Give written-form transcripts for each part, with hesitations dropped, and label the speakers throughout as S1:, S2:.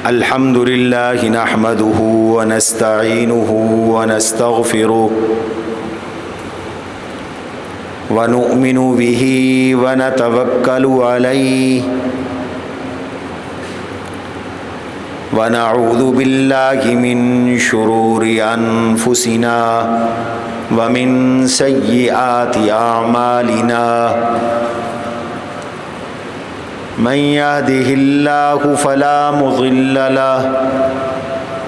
S1: الحمد لله نحمده ونستعينه ونستغفره ونؤمن به ونتوكل عليه ونعوذ بالله من شرور أنفسنا ومن سيئات أعمالنا من يهده الله فلا مضل له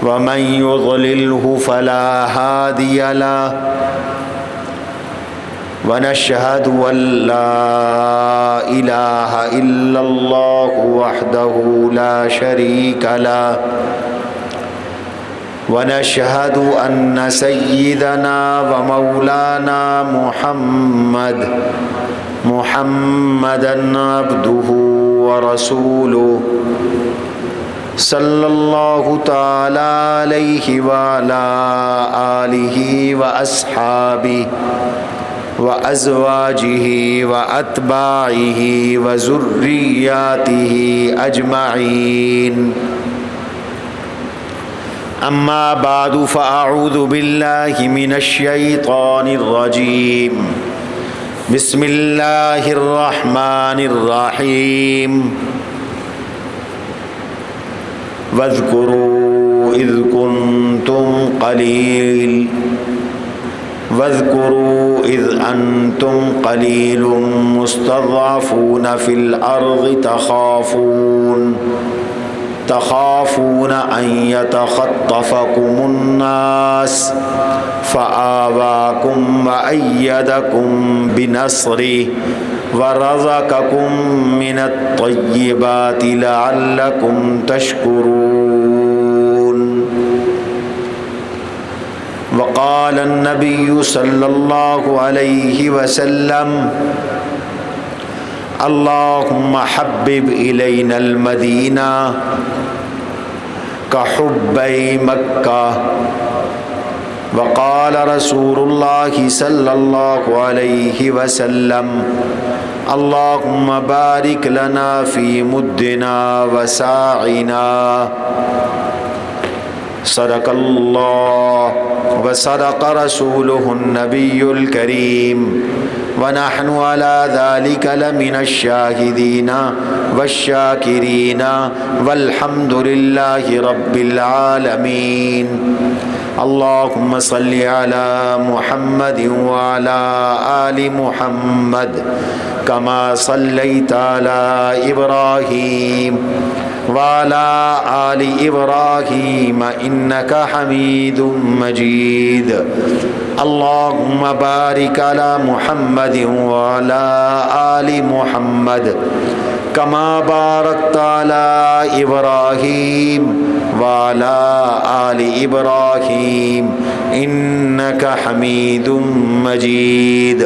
S1: ومن يضلله فلا هادي له ونشهد أن لا إله إلا الله وحده لا شريك له ونشهد أن سيدنا ومولانا محمدا عبده ورسوله صلى الله تعالى عليه وعلى آله وأصحابه وأزواجه وأتباعه وذرياته أجمعين أما بعد فأعوذ بالله من الشيطان الرجيم بسم الله الرحمن الرحيم واذكروا إذ أنتم قليل مستضعفون في الأرض تخافون أن يتخطفكم الناس فآواكم وأيدكم بنصره ورزقكم من الطيبات لعلكم تشكرون. وقال النبي صلى الله عليه وسلم اللهم حبب إلينا المدينة كحبي مكة. وقال رسول الله صلى الله عليه وسلم اللهم بارك لنا في مدنا وساعنا. صدق الله وصدق رسوله النبي الكريم ونحن على ذلك لمن الشاهدين والشاكرين والحمد لله رب العالمين. اللهم صل على محمد وعلى آل محمد كما صليت على إبراهيم وعلى آل إبراهيم إنك حميد مجيد. اللهم بارك على محمد وعلى آل محمد كما باركت على إبراهيم وعلى آل إبراهيم إنك حميد مجيد.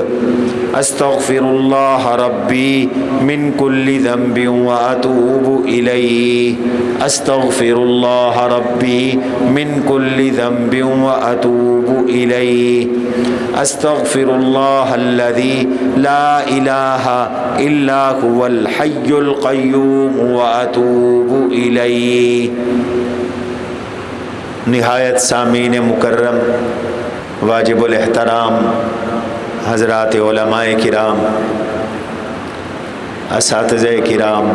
S1: أستغفر الله ربي من كل ذنب وأتوب إليه. أستغفر الله ربي من كل ذنب وأتوب إليه. أستغفر الله الذي لا إله إلا هو الحي القيوم وأتوب إليه. نہایت سامعین مکرم، واجب الاحترام حضرات علماء کرام، اساتذہ کرام،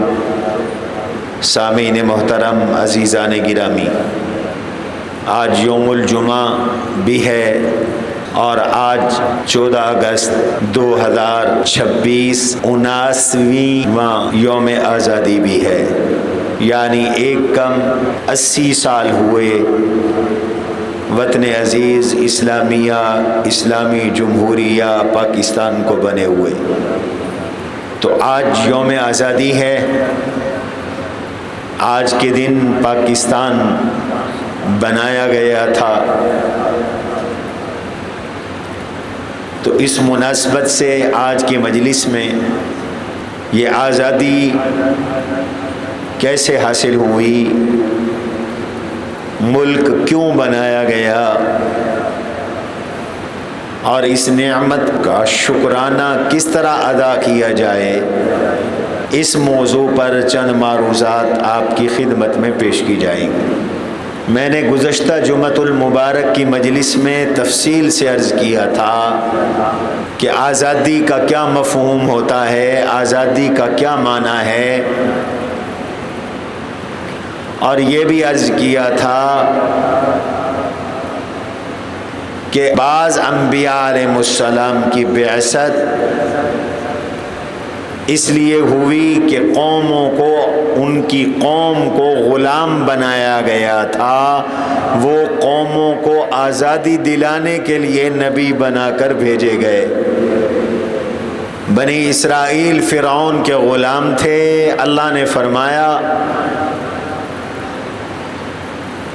S1: سامعین محترم، عزیزان گرامی، آج یوم الجمعہ بھی ہے اور آج 14 اگست 2026 79واں یوم آزادی بھی ہے، یعنی ایک کم 80 سال ہوئے وطن عزیز اسلامی جمہوریہ پاکستان کو بنے ہوئے. تو آج یوم آزادی ہے. آج کے دن پاکستان بنایا گیا تھا. تو اس مناسبت سے آج کی مجلس میں یہ آزادی کیسے حاصل ہوئی، ملک کیوں بنایا گیا اور اس نعمت کا شکرانہ کس طرح ادا کیا جائے، اس موضوع پر چند معروضات آپ کی خدمت میں پیش کی جائیں گی۔ میں نے گزشتہ جمعۃ المبارک کی مجلس میں تفصیل سے عرض کیا تھا کہ آزادی کا کیا مفہوم ہوتا ہے، آزادی کا کیا معنی ہے، اور یہ بھی عرض کیا تھا کہ بعض انبیاء علیہ السلام کی بعثت اس لیے ہوئی کہ قوموں کو، ان کی قوم کو غلام بنایا گیا تھا، وہ قوموں کو آزادی دلانے کے لیے نبی بنا کر بھیجے گئے۔ بنی اسرائیل فرعون کے غلام تھے۔ اللہ نے فرمایا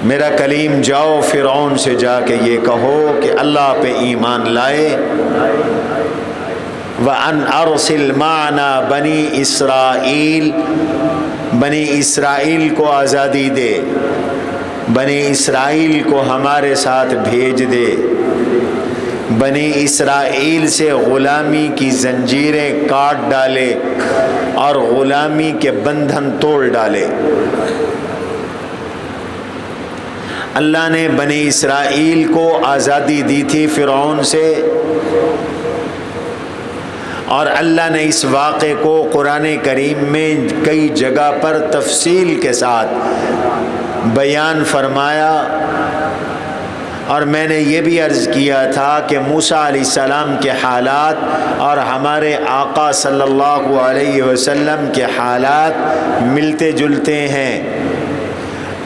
S1: میرا کلیم جاؤ فرعون سے جا کے یہ کہو کہ اللہ پہ ایمان لائے، وَأَنْ أَرْسِلْ مَعَنَا بَنِي اسرائیل، بنی اسرائیل کو آزادی دے، بنی اسرائیل کو ہمارے ساتھ بھیج دے، بنی اسرائیل سے غلامی کی زنجیریں کاٹ ڈالے اور غلامی کے بندھن توڑ ڈالے۔ اللہ نے بنی اسرائیل کو آزادی دی تھی فرعون سے، اور اللہ نے اس واقعے کو قرآن کریم میں کئی جگہ پر تفصیل کے ساتھ بیان فرمایا۔ اور میں نے یہ بھی عرض کیا تھا کہ موسیٰ علیہ السلام کے حالات اور ہمارے آقا صلی اللہ علیہ وسلم کے حالات ملتے جلتے ہیں۔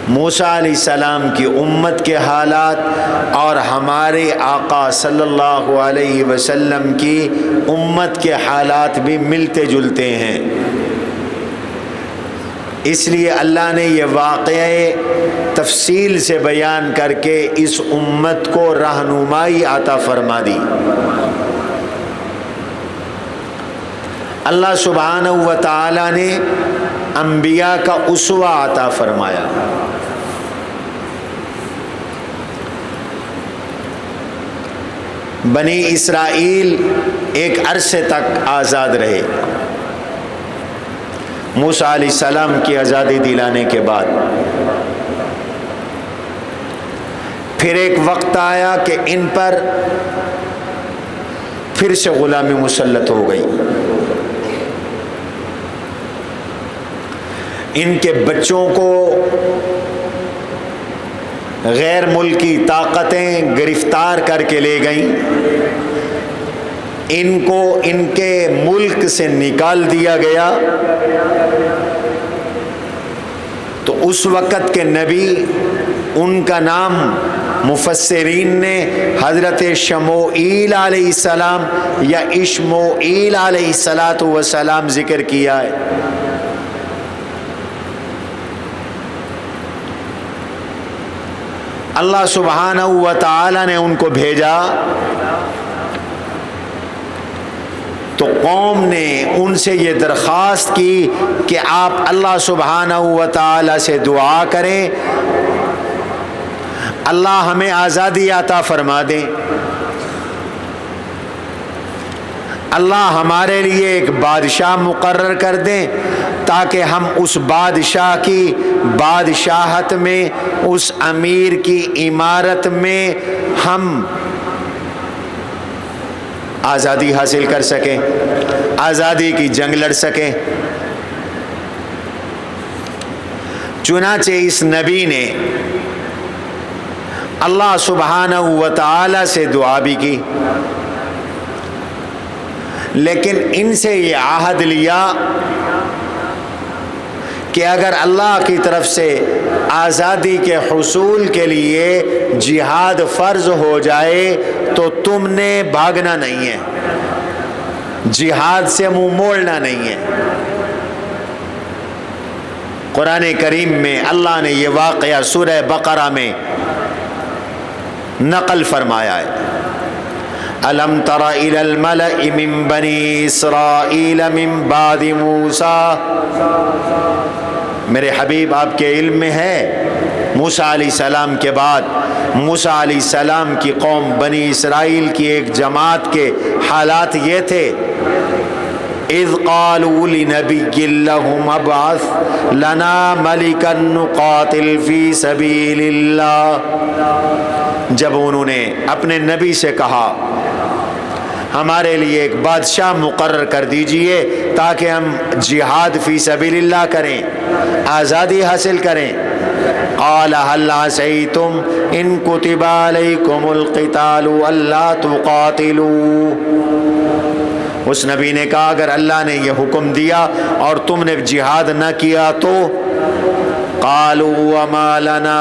S1: موسیٰ علیہ السلام کی امت کے حالات اور ہمارے آقا صلی اللہ علیہ وسلم کی امت کے حالات بھی ملتے جلتے ہیں۔ اس لیے اللہ نے یہ واقعے تفصیل سے بیان کر کے اس امت کو رہنمائی عطا فرما دی۔ اللہ سبحانہ و تعالی نے انبیاء کا اسوہ عطا فرمایا۔ بنی اسرائیل ایک عرصے تک آزاد رہے۔ موسیٰ علیہ السلام کی آزادی دلانے کے بعد پھر ایک وقت آیا کہ ان پر پھر سے غلامی مسلط ہو گئی۔ ان کے بچوں کو غیر ملکی طاقتیں گرفتار کر کے لے گئیں، ان کو ان کے ملک سے نکال دیا گیا۔ تو اس وقت کے نبی، ان کا نام مفسرین نے حضرت شموئیل علیہ السلام یا اشموئیل علیہ السلام ذکر کیا ہے۔ اللہ سبحانہ و تعالی نے ان کو بھیجا تو قوم نے ان سے یہ درخواست کی کہ آپ اللہ سبحانہ و تعالی سے دعا کریں، اللہ ہمیں آزادی عطا فرما دیں، اللہ ہمارے لیے ایک بادشاہ مقرر کر دیں تاکہ ہم اس بادشاہ کی بادشاہت میں، اس امیر کی امارت میں ہم آزادی حاصل کر سکیں، آزادی کی جنگ لڑ سکیں۔ چنانچہ اس نبی نے اللہ سبحانہ و تعالی سے دعا بھی کی، لیکن ان سے یہ عہد لیا کہ اگر اللہ کی طرف سے آزادی کے حصول کے لیے جہاد فرض ہو جائے تو تم نے بھاگنا نہیں ہے، جہاد سے منہ موڑنا نہیں ہے۔ قرآن کریم میں اللہ نے یہ واقعہ سورہ بقرہ میں نقل فرمایا ہے۔ الم تر الی الملأ من بنی اسرائیل من بعد موسیٰ، میرے حبیب آپ کے علم میں ہے موسیٰ علیہ السلام کے بعد موسیٰ علیہ السلام کی قوم بنی اسرائیل کی ایک جماعت کے حالات یہ تھے اذ قالوا لنبی لہم ابعث لنا ملکا نقاتل فی سبیل اللہ، جب انہوں نے اپنے نبی سے کہا ہمارے لیے ایک بادشاہ مقرر کر دیجئے تاکہ ہم جہاد فی سبیل اللہ کریں، آزادی حاصل کریں، قال هل عسیتم ان کتب علیکم القتال الا تقاتلوا، اس نبی نے کہا اگر اللہ نے یہ حکم دیا اور تم نے جہاد نہ کیا تو، قالوا وما لنا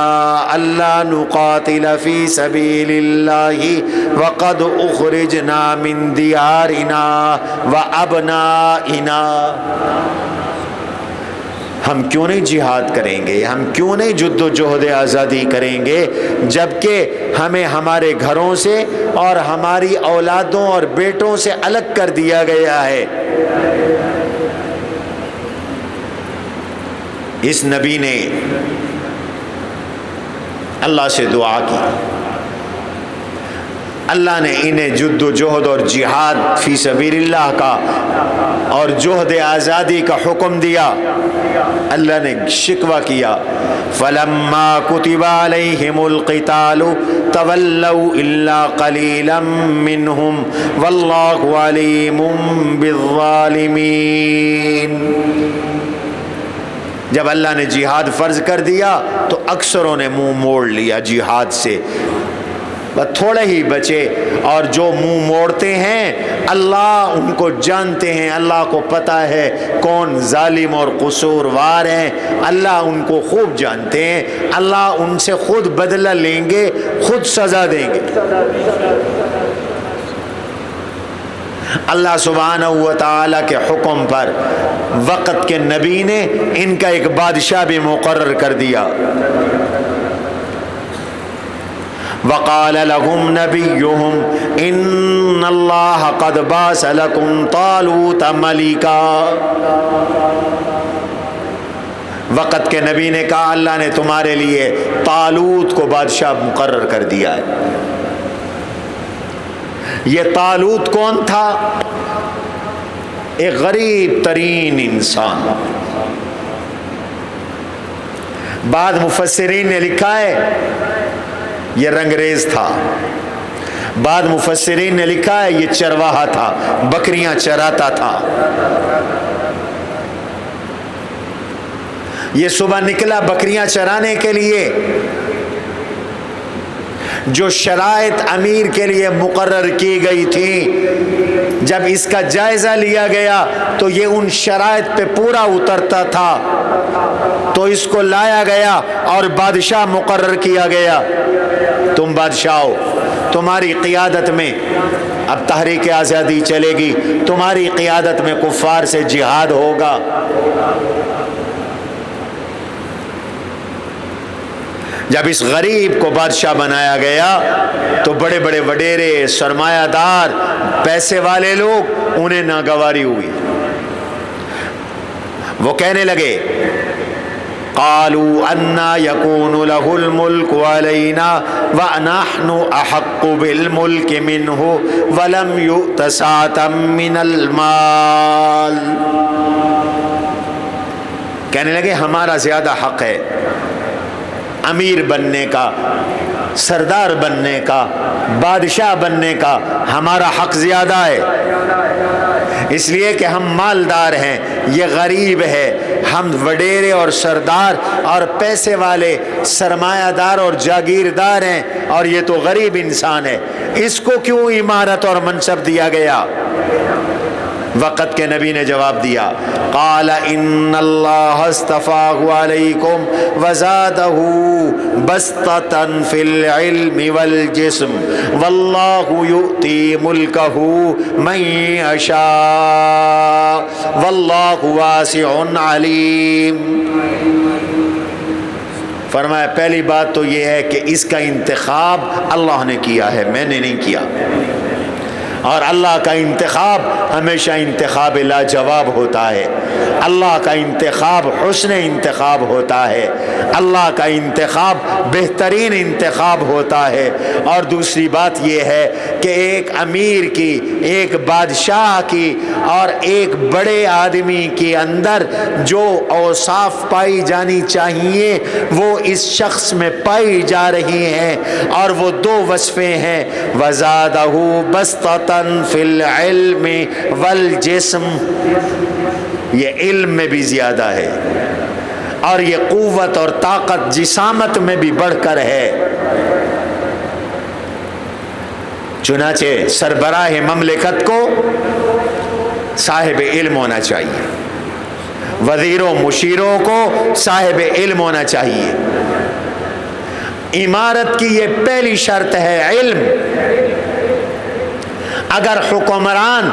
S1: الا نقاتل فی سبیل اللہ وقد اخرجنا من دیارنا وابنائنا، ہم کیوں نہیں جہاد کریں گے، ہم کیوں نہیں جد و جہد آزادی کریں گے جبکہ ہمیں ہمارے گھروں سے اور ہماری اولادوں اور بیٹوں سے الگ کر دیا گیا ہے۔ اس نبی نے اللہ سے دعا کی، اللہ نے انہیں جد و جہد اور جہاد فی سبیل اللہ کا اور جہد آزادی کا حکم دیا۔ اللہ نے شکوہ کیا فلما کتب علیہم القتال تولوا الا قلیلا منہم واللہ علیم بالظالمین، جب اللہ نے جہاد فرض کر دیا تو اکثروں نے منہ موڑ لیا جہاد سے، بس تھوڑے ہی بچے، اور جو منہ موڑتے ہیں اللہ ان کو جانتے ہیں، اللہ کو پتہ ہے کون ظالم اور قصوروار ہیں، اللہ ان کو خوب جانتے ہیں، اللہ ان سے خود بدلہ لیں گے، خود سزا دیں گے۔ اللہ سبحانہ و تعالیٰ کے حکم پر وقت کے نبی نے ان کا ایک بادشاہ بھی مقرر کر دیا۔ وقال لهم نبيهم ان الله قد بعث لكم طالوت ملكا، وقت کے نبی نے کہا اللہ نے تمہارے لیے طالوت کو بادشاہ مقرر کر دیا ہے۔ یہ طالوت کون تھا؟ ایک غریب ترین انسان، بعض مفسرین نے لکھا ہے یہ رنگریز تھا، بعض مفسرین نے لکھا ہے یہ چرواہا تھا، بکریاں چراتا تھا۔ یہ صبح نکلا بکریاں چرانے کے لیے، جو شرائط امیر کے لیے مقرر کی گئی تھی جب اس کا جائزہ لیا گیا تو یہ ان شرائط پہ پورا اترتا تھا، تو اس کو لایا گیا اور بادشاہ مقرر کیا گیا۔ تم بادشاہ ہو، تمہاری قیادت میں اب تحریک آزادی چلے گی، تمہاری قیادت میں کفار سے جہاد ہوگا۔ جب اس غریب کو بادشاہ بنایا گیا تو بڑے بڑے وڈیرے، سرمایہ دار، پیسے والے لوگ انہیں ناگواری ہوئی، وہ کہنے لگے قالوا انا یکون له الملک علینا ونحن احق بالملک منہ ولم یؤت سعة من المال، کہنے لگے ہمارا زیادہ حق ہے امیر بننے کا، سردار بننے کا، بادشاہ بننے کا، ہمارا حق زیادہ ہے، اس لیے کہ ہم مالدار ہیں، یہ غریب ہے، ہم وڈیرے اور سردار اور پیسے والے، سرمایہ دار اور جاگیردار ہیں، اور یہ تو غریب انسان ہے، اس کو کیوں امارت اور منصب دیا گیا؟ وقت کے نبی نے جواب دیا قال ان اللہ اصطفاہ علیکم وزادہ بسطۃ فی العلم والجسم واللہ یؤتی ملکہ من یشاء واللہ واسع علیم۔ فرمایا پہلی بات تو یہ ہے کہ اس کا انتخاب اللہ نے کیا ہے، میں نے نہیں کیا، اور اللہ کا انتخاب ہمیشہ انتخاب لاجواب ہوتا ہے۔ اللہ کا انتخاب حسن انتخاب ہوتا ہے، اللہ کا انتخاب بہترین انتخاب ہوتا ہے۔ اور دوسری بات یہ ہے کہ ایک امیر کی، ایک بادشاہ کی اور ایک بڑے آدمی کے اندر جو اوصاف پائی جانی چاہیے وہ اس شخص میں پائی جا رہی ہیں، اور وہ دو وصفیں ہیں، وَزَادَهُ بَسْطَةً فِي الْعِلْمِ وَالْجِسْمِ، یہ علم میں بھی زیادہ ہے اور یہ قوت اور طاقت جسامت میں بھی بڑھ کر ہے۔ چنانچہ سربراہ مملکت کو صاحب علم ہونا چاہیے، وزیروں مشیروں کو صاحب علم ہونا چاہیے۔ امارت کی یہ پہلی شرط ہے، علم۔ اگر حکمران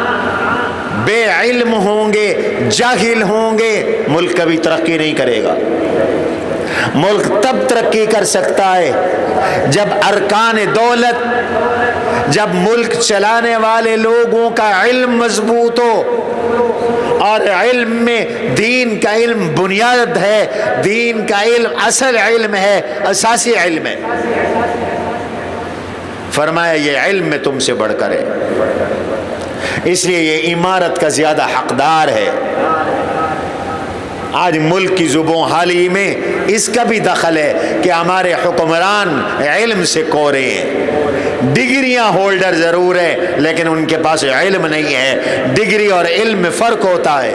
S1: بے علم ہوں گے، جاہل ہوں گے، ملک کبھی ترقی نہیں کرے گا۔ ملک تب ترقی کر سکتا ہے جب ارکان دولت، جب ملک چلانے والے لوگوں کا علم مضبوط ہو، اور علم میں دین کا علم بنیاد ہے، دین کا علم اصل علم ہے، اساسی علم ہے۔ فرمایا یہ علم میں تم سے بڑھ کر ہے، اس لیے یہ امارت کا زیادہ حقدار ہے۔ آج ملک کی زبوں حالی میں اس کا بھی دخل ہے کہ ہمارے حکمران علم سے کورے ہیں، ڈگریاں ہولڈر ضرور ہیں لیکن ان کے پاس علم نہیں ہے۔ ڈگری اور علم میں فرق ہوتا ہے۔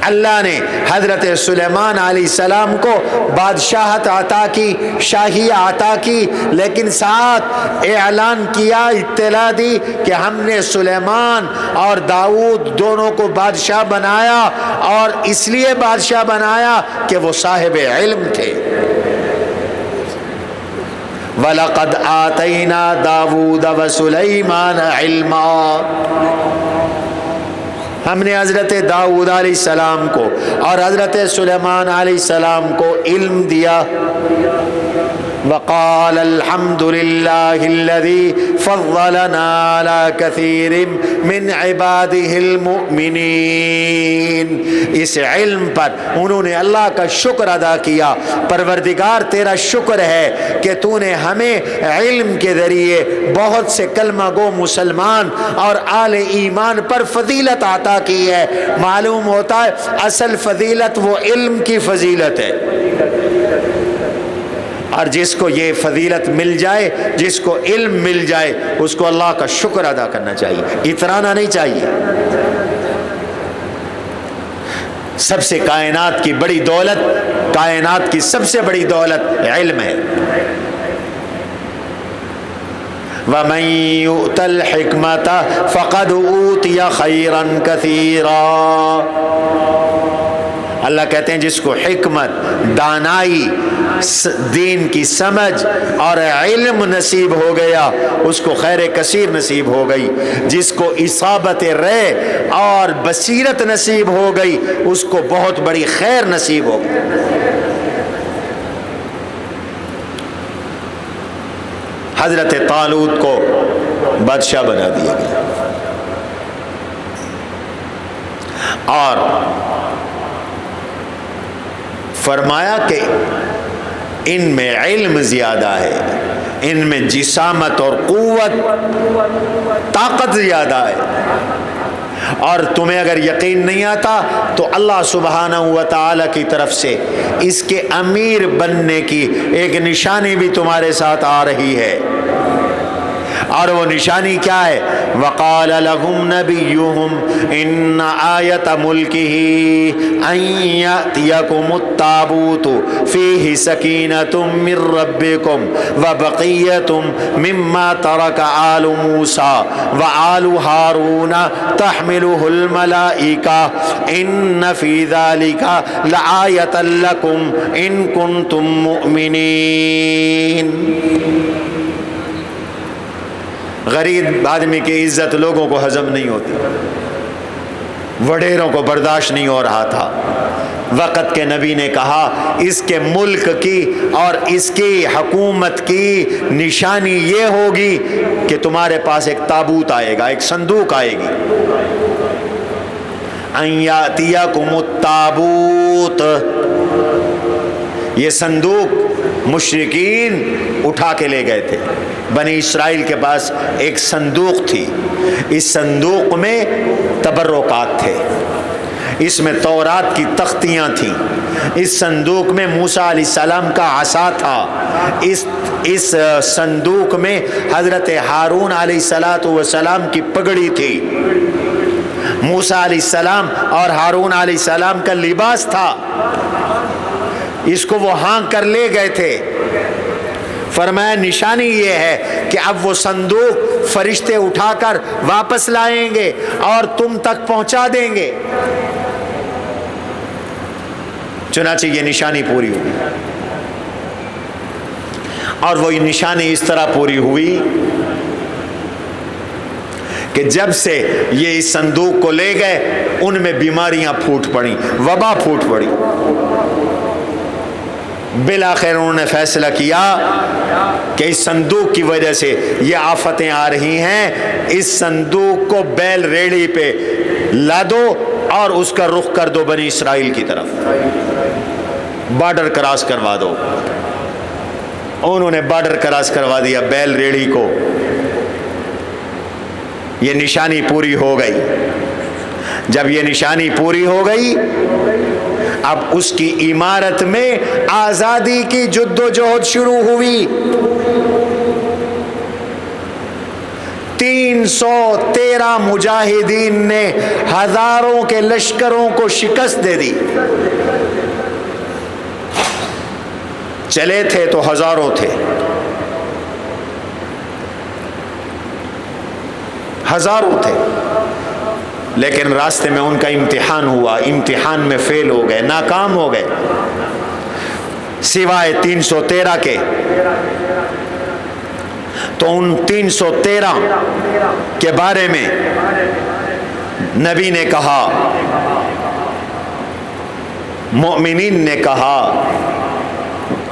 S1: اللہ نے حضرت سلیمان علیہ السلام کو بادشاہت عطا کی، شاہیہ عطا کی، لیکن ساتھ اعلان کیا، اطلاع دی کہ ہم نے سلیمان اور داؤد دونوں کو بادشاہ بنایا، اور اس لیے بادشاہ بنایا کہ وہ صاحب علم تھے۔ وَلَقَدْ آتَيْنَا دَاوُودَ وَسُلَيْمَانَ عِلْمًا، ہم نے حضرت داؤد علیہ السلام کو اور حضرت سلیمان علیہ السلام کو علم دیا۔ وقال الحمد للہ الذی فضلنا علی کثیر من عباده المؤمنین، اس علم پر انہوں نے اللہ کا شکر ادا کیا۔ پروردگار تیرا شکر ہے کہ تو نے ہمیں علم کے ذریعے بہت سے کلمہ گو مسلمان اور آل ایمان پر فضیلت عطا کی ہے۔ معلوم ہوتا ہے اصل فضیلت وہ علم کی فضیلت ہے، اور جس کو یہ فضیلت مل جائے، جس کو علم مل جائے، اس کو اللہ کا شکر ادا کرنا چاہیے، اترانا نہیں چاہیے۔ سب سے کائنات کی بڑی دولت، کائنات کی سب سے بڑی دولت علم ہے۔ وَمَن يُؤْتَ الْحِكْمَةَ فَقَدْ أُوتِيَ خَيْرًا كَثِيرًا، اللہ کہتے ہیں جس کو حکمت، دانائی، دین کی سمجھ اور علم نصیب ہو گیا، اس کو خیر کثیر نصیب ہو گئی۔ جس کو اصابت رے اور بصیرت نصیب ہو گئی، اس کو بہت بڑی خیر نصیب ہو گئی۔ حضرت طالوت کو بادشاہ بنا دیا گیا، اور فرمایا کہ ان میں علم زیادہ ہے، ان میں جسامت اور قوت، طاقت زیادہ ہے۔ اور تمہیں اگر یقین نہیں آتا تو اللہ سبحانہ و تعالی کی طرف سے اس کے امیر بننے کی ایک نشانی بھی تمہارے ساتھ آ رہی ہے، اور وہ نشانی کیا ہے؟ وَقَالَ لَهُمْ نَبِيُّهُمْ إِنَّ آيَةَ مُلْكِهِ أَن يَأْتِيَكُمُ التَّابُوتُ فِيهِ سَكِينَةٌ مِّن رَّبِّكُمْ وَبَقِيَّةٌ مِّمَّا تَرَكَ آلُ مُوسَىٰ وَآلُ هَارُونَ تَحْمِلُهُ الْمَلَائِكَةُ إِنَّ فِي ذَلِكَ لَآيَةً لَّكُمْ إِن كُنتُم مُّؤْمِنِينَ۔ غریب آدمی کی عزت لوگوں کو ہضم نہیں ہوتی، وڈیروں کو برداشت نہیں ہو رہا تھا۔ وقت کے نبی نے کہا اس کے ملک کی اور اس کی حکومت کی نشانی یہ ہوگی کہ تمہارے پاس ایک تابوت آئے گا، ایک صندوق آئے گی، ان یاتیکم التابوت، یہ صندوق مشرکین اٹھا کے لے گئے تھے. بنی اسرائیل کے پاس ایک صندوق تھی، اس صندوق میں تبرکات تھے، اس میں تورات کی تختیاں تھیں، اس صندوق میں موسیٰ علیہ السلام کا عصا تھا، اس صندوق میں حضرت ہارون علیہ السلام کی پگڑی تھی، موسیٰ علیہ السلام اور ہارون علیہ السلام کا لباس تھا. اس کو وہ ہانک کر لے گئے تھے. فرمایا نشانی یہ ہے کہ اب وہ صندوق فرشتے اٹھا کر واپس لائیں گے اور تم تک پہنچا دیں گے. چنانچہ یہ نشانی پوری ہوئی، اور وہ نشانی اس طرح پوری ہوئی کہ جب سے یہ اس صندوق کو لے گئے ان میں بیماریاں پھوٹ پڑیں، وبا پھوٹ پڑی. بالآخر انہوں نے فیصلہ کیا کہ اس صندوق کی وجہ سے یہ آفتیں آ رہی ہیں، اس صندوق کو بیل ریڑھی پہ لادو اور اس کا رخ کر دو بنی اسرائیل کی طرف، بارڈر کراس کروا دو. انہوں نے بارڈر کراس کروا دیا بیل ریڑھی کو. یہ نشانی پوری ہو گئی. جب یہ نشانی پوری ہو گئی اب اس کی عمارت میں آزادی کی جد و جہد شروع ہوئی. 313 مجاہدین نے ہزاروں کے لشکروں کو شکست دے دی. چلے تھے تو ہزاروں تھے، ہزاروں تھے، لیکن راستے میں ان کا امتحان ہوا، امتحان میں فیل ہو گئے، ناکام ہو گئے. سوائے 313 کے، تو ان 313 کے بارے میں نبی نے کہا، مومنین نے کہا،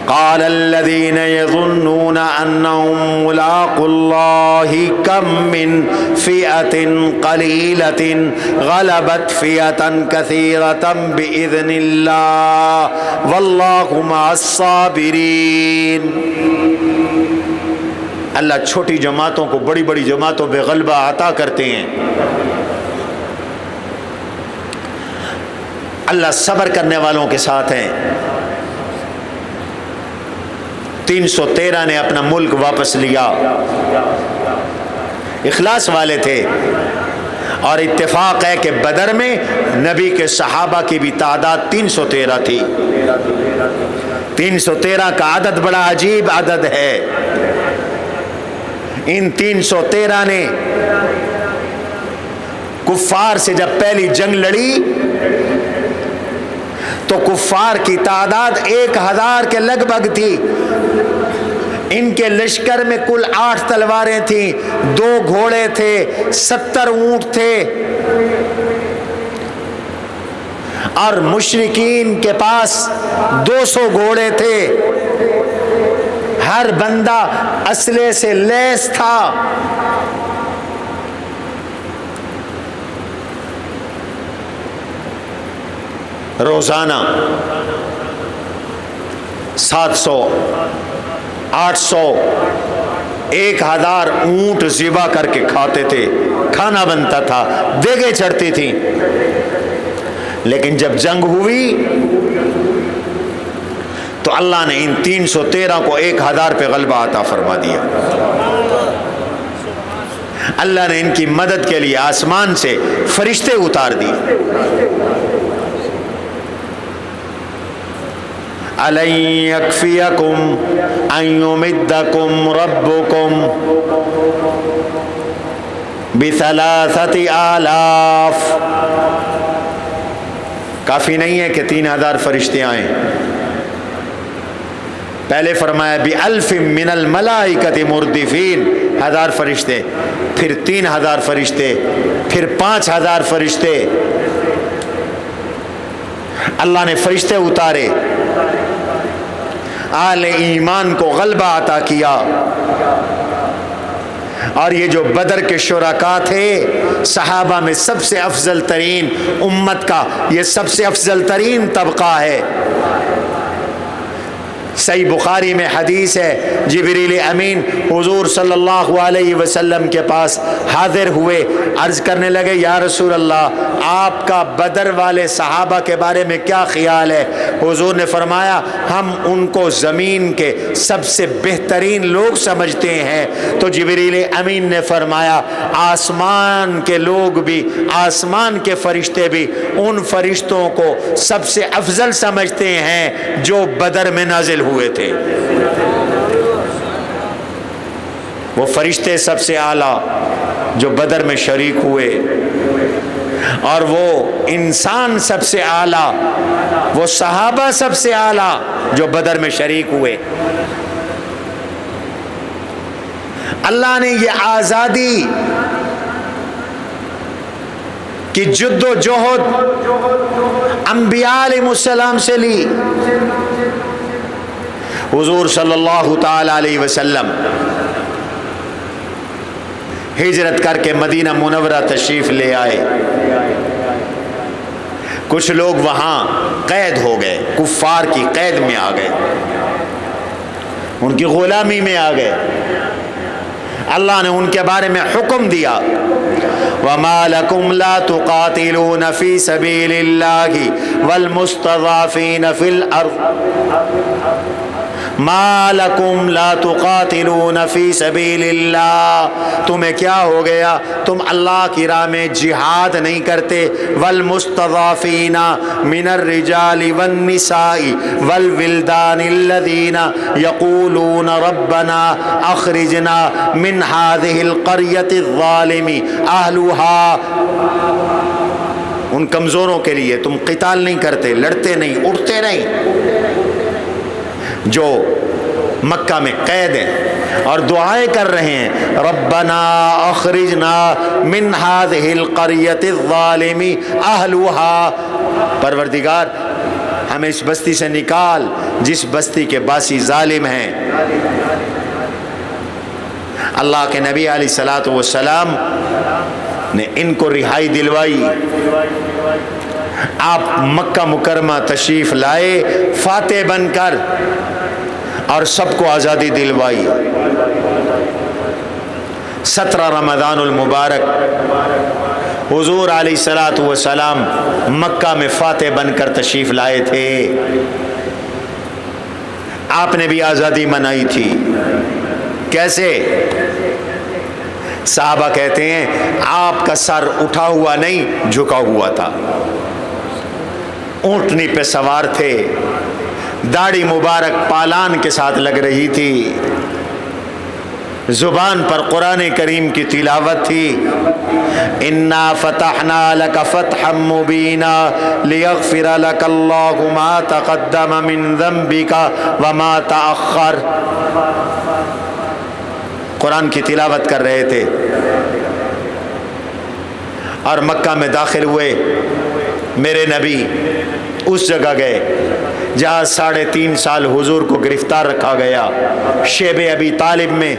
S1: قال الذين يظنون انهم ملاقو الله كم من فئة قليلة غلبت فئة كثيرة بإذن الله والله مع الصابرين. اللہ چھوٹی جماعتوں کو بڑی بڑی جماعتوں پہ غلبہ عطا کرتے ہیں. اللہ صبر کرنے والوں کے ساتھ ہیں. 313 نے اپنا ملک واپس لیا، اخلاص والے تھے. اور اتفاق ہے کہ بدر میں نبی کے صحابہ کی بھی تعداد 313 تھی. 313 کا عدد بڑا عجیب عدد ہے. ان 313 نے کفار سے جب پہلی جنگ لڑی تو کفار کی تعداد 1000 کے لگ بھگ تھی. ان کے لشکر میں کل 8 تلواریں تھیں، 2 گھوڑے تھے، 70 اونٹ تھے. اور مشرکین کے پاس 200 گھوڑے تھے. ہر بندہ اسلحے سے لیس تھا. روزانہ 700 800 1000 اونٹ ذبح کر کے کھاتے تھے. کھانا بنتا تھا، دیگیں چڑھتی تھیں. لیکن جب جنگ ہوئی تو اللہ نے ان 313 کو 1000 پہ غلبہ عطا فرما دیا. اللہ نے ان کی مدد کے لیے آسمان سے فرشتے اتار دیے. أَلَنْ يَكْفِيَكُمْ أَنْ يُمِدَّكُمْ رَبُّكُمْ بِثَلَاثَةِ آلَافٍ. کافی نہیں ہے کہ 3000 فرشتے آئیں. پہلے فرمایا بِأَلْفٍ مِّنَ الْمَلَائِكَةِ مُرْدِفِينَ، 1000 فرشتے، پھر 3000 فرشتے، پھر 5000 فرشتے. اللہ نے فرشتے اتارے، آل ایمان کو غلبہ عطا کیا. اور یہ جو بدر کے شرکاء تھے صحابہ میں سب سے افضل ترین، امت کا یہ سب سے افضل ترین طبقہ ہے۔ صحیح بخاری میں حدیث ہے، جبریل امین حضور صلی اللہ علیہ وسلم کے پاس حاضر ہوئے، عرض کرنے لگے یا رسول اللہ آپ کا بدر والے صحابہ کے بارے میں کیا خیال ہے؟ حضور نے فرمایا ہم ان کو زمین کے سب سے بہترین لوگ سمجھتے ہیں۔ تو جبریل امین نے فرمایا آسمان کے لوگ بھی، آسمان کے فرشتے بھی ان فرشتوں کو سب سے افضل سمجھتے ہیں جو بدر میں نازل ہوئے تھے۔ وہ فرشتے سب سے اعلیٰ جو بدر میں شریک ہوئے، اور وہ انسان سب سے اعلیٰ، وہ صحابہ سب سے اعلیٰ جو بدر میں شریک ہوئے۔ اللہ نے یہ آزادی کی جد و جہد انبیاء علیہ السلام سے لی۔ حضور صلی اللہ تعالی علیہ وسلم ہجرت کر کے مدینہ منورہ تشریف لے آئے۔ کچھ لوگ وہاں قید ہو گئے، کفار کی قید میں آ گئے، ان کی غلامی میں آ گئے۔ اللہ نے ان کے بارے میں حکم دیا وَمَا لَكُمْ لَا تُقَاتِلُونَ فِي سَبِيلِ اللَّهِ وَالْمُسْتَضْعَفِينَ فِي الْأَرْضِ مَا لَكُمْ لَا تُقَاتِلُونَ فِي سَبِيلِ اللَّهِ، تمہیں کیا ہو گیا؟ تم اللہ کی راہ میں جہاد نہیں کرتے۔ وَالْمُسْتَضْعَفِينَ مِنَ الرِّجَالِ وَالنِّسَاءِ وَالْوِلْدَانِ الَّذِينَ يَقُولُونَ رَبَّنَا أَخْرِجْنَا مِنْ هَذِهِ الْقَرْيَةِ الظَّالِمِ أَهْلُهَا، ان کمزوروں کے لیے تم قتال نہیں کرتے، لڑتے نہیں، اٹھتے نہیں، جو مکہ میں قید ہیں اور دعائیں کر رہے ہیں ربنا اخرجنا من هذه القرية الظالم اهلها، پروردگار ہمیں اس بستی سے نکال جس بستی کے باسی ظالم ہیں۔ اللہ کے نبی علیہ الصلوۃ والسلام نے ان کو رہائی دلوائی۔ آپ مکہ مکرمہ تشریف لائے فاتح بن کر اور سب کو آزادی دلوائی۔ 17 رمضان المبارک حضور علیہ الصلوۃ والسلام مکہ میں فاتح بن کر تشریف لائے تھے۔ آپ نے بھی آزادی منائی تھی۔ کیسے؟ صحابہ کہتے ہیں آپ کا سر اٹھا ہوا نہیں، جھکا ہوا تھا، اونٹنی پہ سوار تھے، داڑھی مبارک پالان کے ساتھ لگ رہی تھی، زبان پر قرآن کریم کی تلاوت تھی، انا فتحنا لک فتحا مبینا لیغفر لک اللہ ما تقدم من ذنبک وما تأخر، قرآن کی تلاوت کر رہے تھے اور مکہ میں داخل ہوئے۔ میرے نبی اس جگہ گئے جہاں 3.5 سال حضور کو گرفتار رکھا گیا، شیب ابی طالب میں۔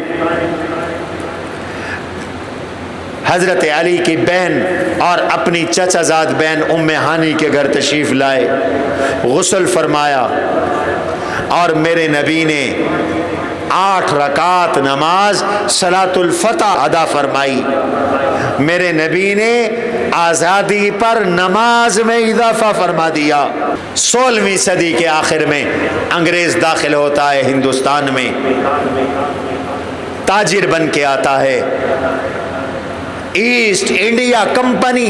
S1: حضرت علی کی بہن اور اپنی چچا زاد بہن ام ہانی کے گھر تشریف لائے، غسل فرمایا اور میرے نبی نے 8 رکعت نماز صلاۃ الفتح ادا فرمائی۔ میرے نبی نے آزادی پر نماز میں اضافہ فرما دیا۔ 16ویں صدی کے آخر میں انگریز داخل ہوتا ہے ہندوستان میں، تاجر بن کے آتا ہے، ایسٹ انڈیا کمپنی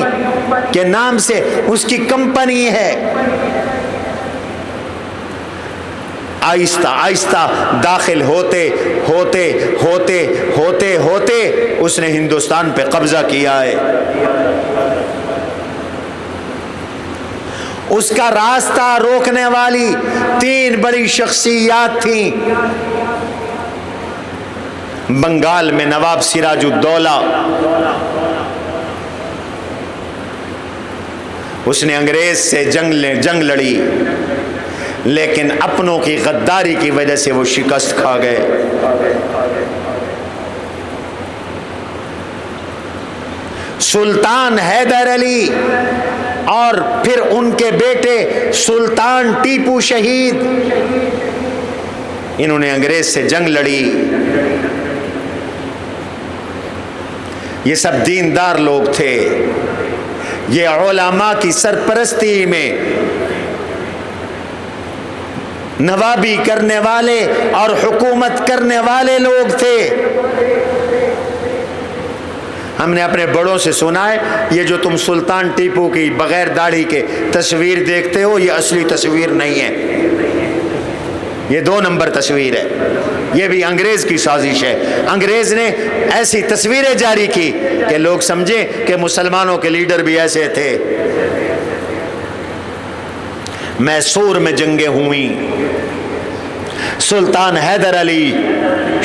S1: کے نام سے اس کی کمپنی ہے۔ آہستہ آہستہ داخل ہوتے ہوتے ہوتے ہوتے ہوتے اس نے ہندوستان پہ قبضہ کیا ہے۔ اس کا راستہ روکنے والی 3 بڑی شخصیات تھیں۔ بنگال میں نواب سراج الدولہ، اس نے انگریز سے جنگ لڑی، لیکن اپنوں کی غداری کی وجہ سے وہ شکست کھا گئے۔ سلطان حیدر علی اور پھر ان کے بیٹے سلطان ٹیپو شہید، انہوں نے انگریز سے جنگ لڑی۔ یہ سب دیندار لوگ تھے، یہ علماء کی سرپرستی میں نوابی کرنے والے اور حکومت کرنے والے لوگ تھے۔ ہم نے اپنے بڑوں سے سنا ہے، یہ جو تم سلطان ٹیپو کی بغیر داڑھی کے تصویر دیکھتے ہو، یہ اصلی تصویر نہیں ہے، یہ 2 نمبر تصویر ہے، یہ بھی انگریز کی سازش ہے۔ انگریز نے ایسی تصویریں جاری کی کہ لوگ سمجھیں کہ مسلمانوں کے لیڈر بھی ایسے تھے۔ میسور میں جنگیں ہوئیں، سلطان حیدر علی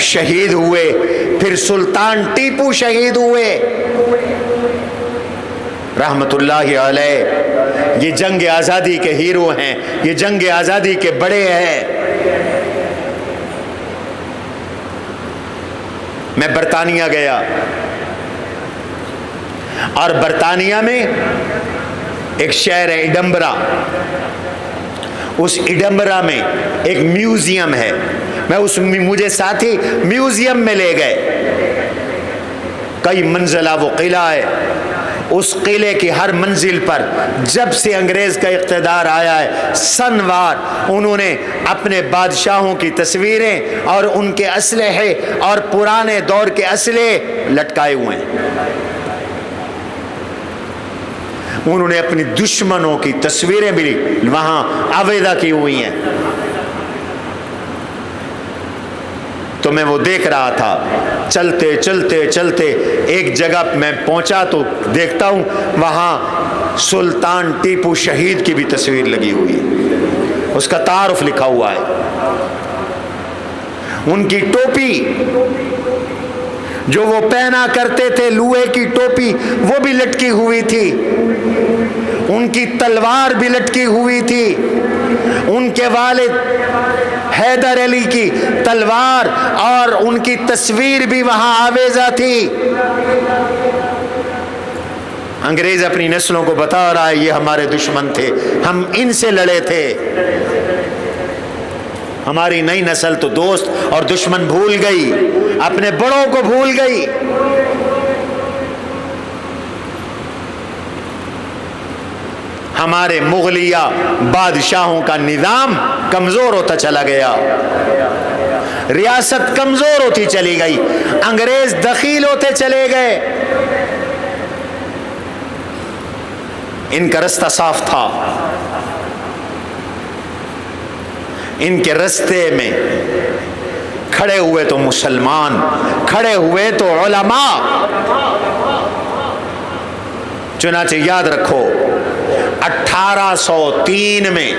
S1: شہید ہوئے، پھر سلطان ٹیپو شہید ہوئے رحمت اللہ علیہ۔ یہ جنگ آزادی کے ہیرو ہیں، یہ جنگ آزادی کے بڑے ہیں۔ میں برطانیہ گیا اور برطانیہ میں ایک شہر ہے ایڈنبرا، اس ایڈنبرا میں ایک میوزیم ہے، مجھے ساتھی میوزیم میں لے گئے۔ کئی منزلہ وہ قلعہ ہے، اس قلعے کی ہر منزل پر جب سے انگریز کا اقتدار آیا ہے سن وار انہوں نے اپنے بادشاہوں کی تصویریں اور ان کے اسلحے اور پرانے دور کے اسلحے لٹکائے ہوئے ہیں۔ انہوں نے اپنی دشمنوں کی تصویریں بھی وہاں آویزہ کی ہوئی ہیں۔ تو میں وہ دیکھ رہا تھا، چلتے چلتے چلتے ایک جگہ میں پہنچا تو دیکھتا ہوں وہاں سلطان ٹیپو شہید کی بھی تصویر لگی ہوئی ہے، اس کا تعارف لکھا ہوا ہے۔ ان کی ٹوپی جو وہ پہنا کرتے تھے، لوہے کی ٹوپی، وہ بھی لٹکی ہوئی تھی، ان کی تلوار بھی لٹکی ہوئی تھی، ان کے والد حیدر علی کی تلوار اور ان کی تصویر بھی وہاں آویزہ تھی۔ انگریز اپنی نسلوں کو بتا رہا ہے یہ ہمارے دشمن تھے، ہم ان سے لڑے تھے۔ ہماری نئی نسل تو دوست اور دشمن بھول گئی، اپنے بڑوں کو بھول گئی۔ ہمارے مغلیہ بادشاہوں کا نظام کمزور ہوتا چلا گیا، ریاست کمزور ہوتی چلی گئی، انگریز دخیل ہوتے چلے گئے۔ ان کا رستہ صاف تھا، ان کے رستے میں کھڑے ہوئے تو مسلمان، کھڑے ہوئے تو علماء۔ چنانچہ یاد رکھو 1803 میں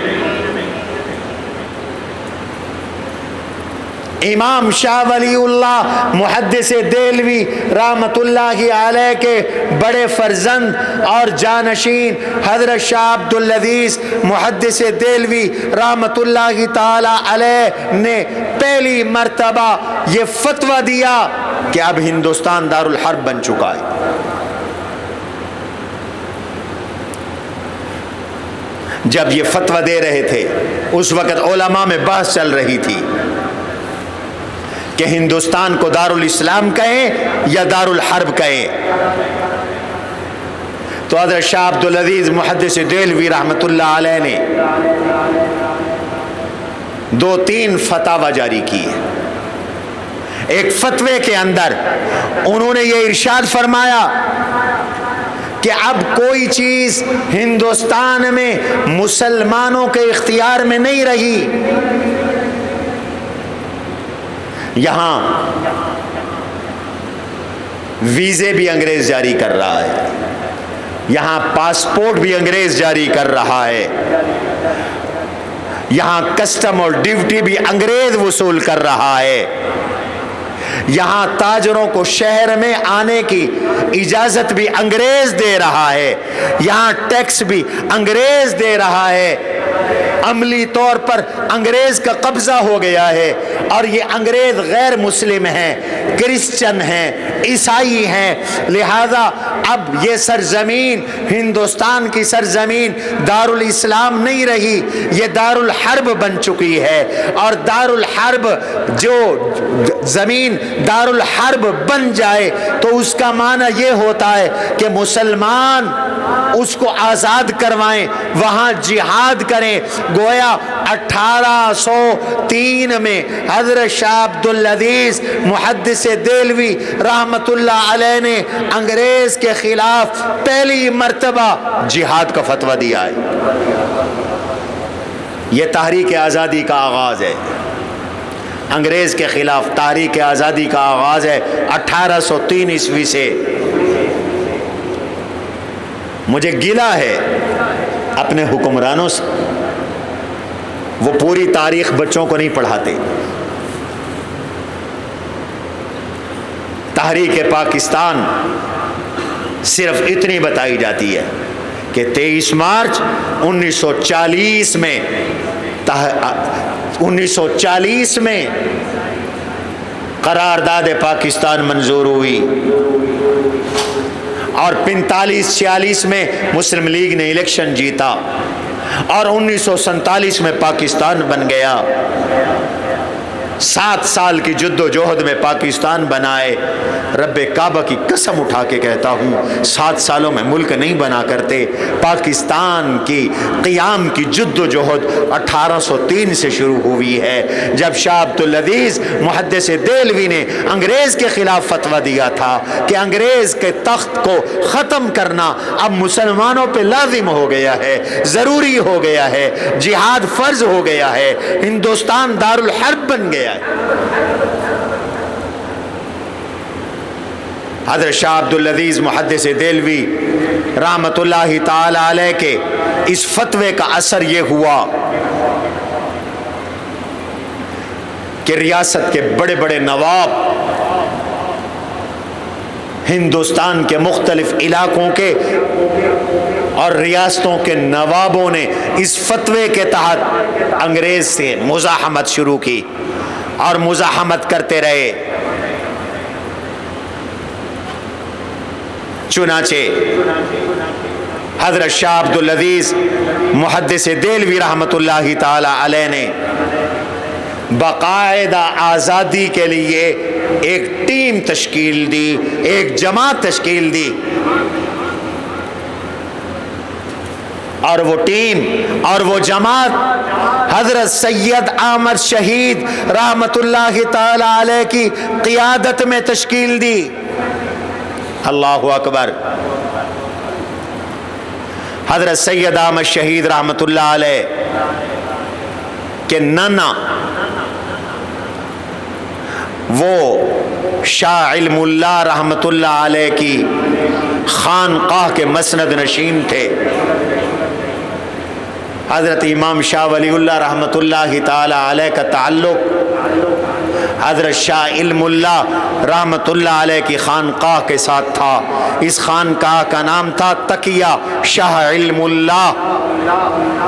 S1: امام شاہ ولی اللہ محدث دہلوی رحمت اللہ علیہ کے بڑے فرزند اور جانشین حضرت شاہ عبدالعزیز محدث دہلوی رحمت اللہ تعالی علیہ نے پہلی مرتبہ یہ فتویٰ دیا کہ اب ہندوستان دارالحرب بن چکا ہے۔ جب یہ فتویٰ دے رہے تھے اس وقت علماء میں بحث چل رہی تھی کہ ہندوستان کو دارالاسلام کہیں یا دارالحرب کہیں۔ تو حضرت شاہ عبدالعزیز محدث دہلوی رحمت اللہ علیہ نے 2-3 فتاوی جاری کیے۔ ایک فتوے کے اندر انہوں نے یہ ارشاد فرمایا کہ اب کوئی چیز ہندوستان میں مسلمانوں کے اختیار میں نہیں رہی۔ یہاں ویزے بھی انگریز جاری کر رہا ہے، یہاں پاسپورٹ بھی انگریز جاری کر رہا ہے، یہاں کسٹم اور ڈیوٹی بھی انگریز وصول کر رہا ہے، یہاں تاجروں کو شہر میں آنے کی اجازت بھی انگریز دے رہا ہے، یہاں ٹیکس بھی انگریز دے رہا ہے۔ عملی طور پر انگریز کا قبضہ ہو گیا ہے، اور یہ انگریز غیر مسلم ہیں، کرسچن ہیں، عیسائی ہیں، لہذا اب یہ سرزمین ہندوستان کی سرزمین دارالاسلام نہیں رہی، یہ دارالحرب بن چکی ہے، اور دارالحرب جو زمین دارالحرب بن جائے تو اس کا معنی یہ ہوتا ہے کہ مسلمان اس کو آزاد کروائیں، وہاں جہاد کریں۔ گویا 1803 میں حضرت شاہ عبدالعزیز محدث دہلوی رحمت اللہ علیہ نے انگریز کے خلاف پہلی مرتبہ جہاد کا فتویٰ دیا ہے۔ یہ تحریک آزادی کا آغاز ہے، انگریز کے خلاف تحریک آزادی کا آغاز ہے 1803 عیسوی سے۔ مجھے گلہ ہے اپنے حکمرانوں سے، وہ پوری تاریخ بچوں کو نہیں پڑھاتے۔ تحریک پاکستان صرف اتنی بتائی جاتی ہے کہ 23 مارچ 1940 میں قرارداد پاکستان منظور ہوئی، اور 45-46 میں مسلم لیگ نے الیکشن جیتا، اور 1947 میں پاکستان بن گیا۔ 7 سال کی جد و جہد میں پاکستان بنائے۔ رب کعبہ کی قسم اٹھا کے کہتا ہوں 7 سالوں میں ملک نہیں بنا کرتے۔ پاکستان کی قیام کی جد و جہد 1803 سے شروع ہوئی ہے، جب شاہ عبدالعزیز محدث دہلوی نے انگریز کے خلاف فتویٰ دیا تھا کہ انگریز کے تخت کو ختم کرنا اب مسلمانوں پہ لازم ہو گیا ہے، ضروری ہو گیا ہے، جہاد فرض ہو گیا ہے، ہندوستان دارالحرب بن گیا۔ حضرت شاہ عبدالعزیز محدث دہلوی رحمت اللہ تعالی علیہ کے اس فتوے کا اثر یہ ہوا کہ ریاست کے بڑے بڑے نواب، ہندوستان کے مختلف علاقوں کے اور ریاستوں کے نوابوں نے اس فتوے کے تحت انگریز سے مزاحمت شروع کی اور مزاحمت کرتے رہے۔ چنانچہ حضرت شاہ عبدالعزیز محدث دہلوی رحمت اللہ تعالی علیہ نے باقاعدہ آزادی کے لیے ایک ٹیم تشکیل دی، ایک جماعت تشکیل دی، اور وہ ٹیم اور وہ جماعت حضرت سید احمد شہید رحمت اللہ تعالی علیہ کی قیادت میں تشکیل دی۔ اللہ اکبر۔ حضرت سید احمد شہید رحمت اللہ علیہ کے نانا وہ شاہ علم اللہ رحمت اللہ علیہ کی خانقاہ کے مسند نشین تھے۔ حضرت امام شاہ ولی اللہ رحمت اللہ تعالی علیہ کا تعلق حضرت شاہ علم اللہ رحمت اللہ علیہ کی خانقاہ کے ساتھ تھا۔ اس خانقاہ کا نام تھا تقیہ شاہ علم اللہ،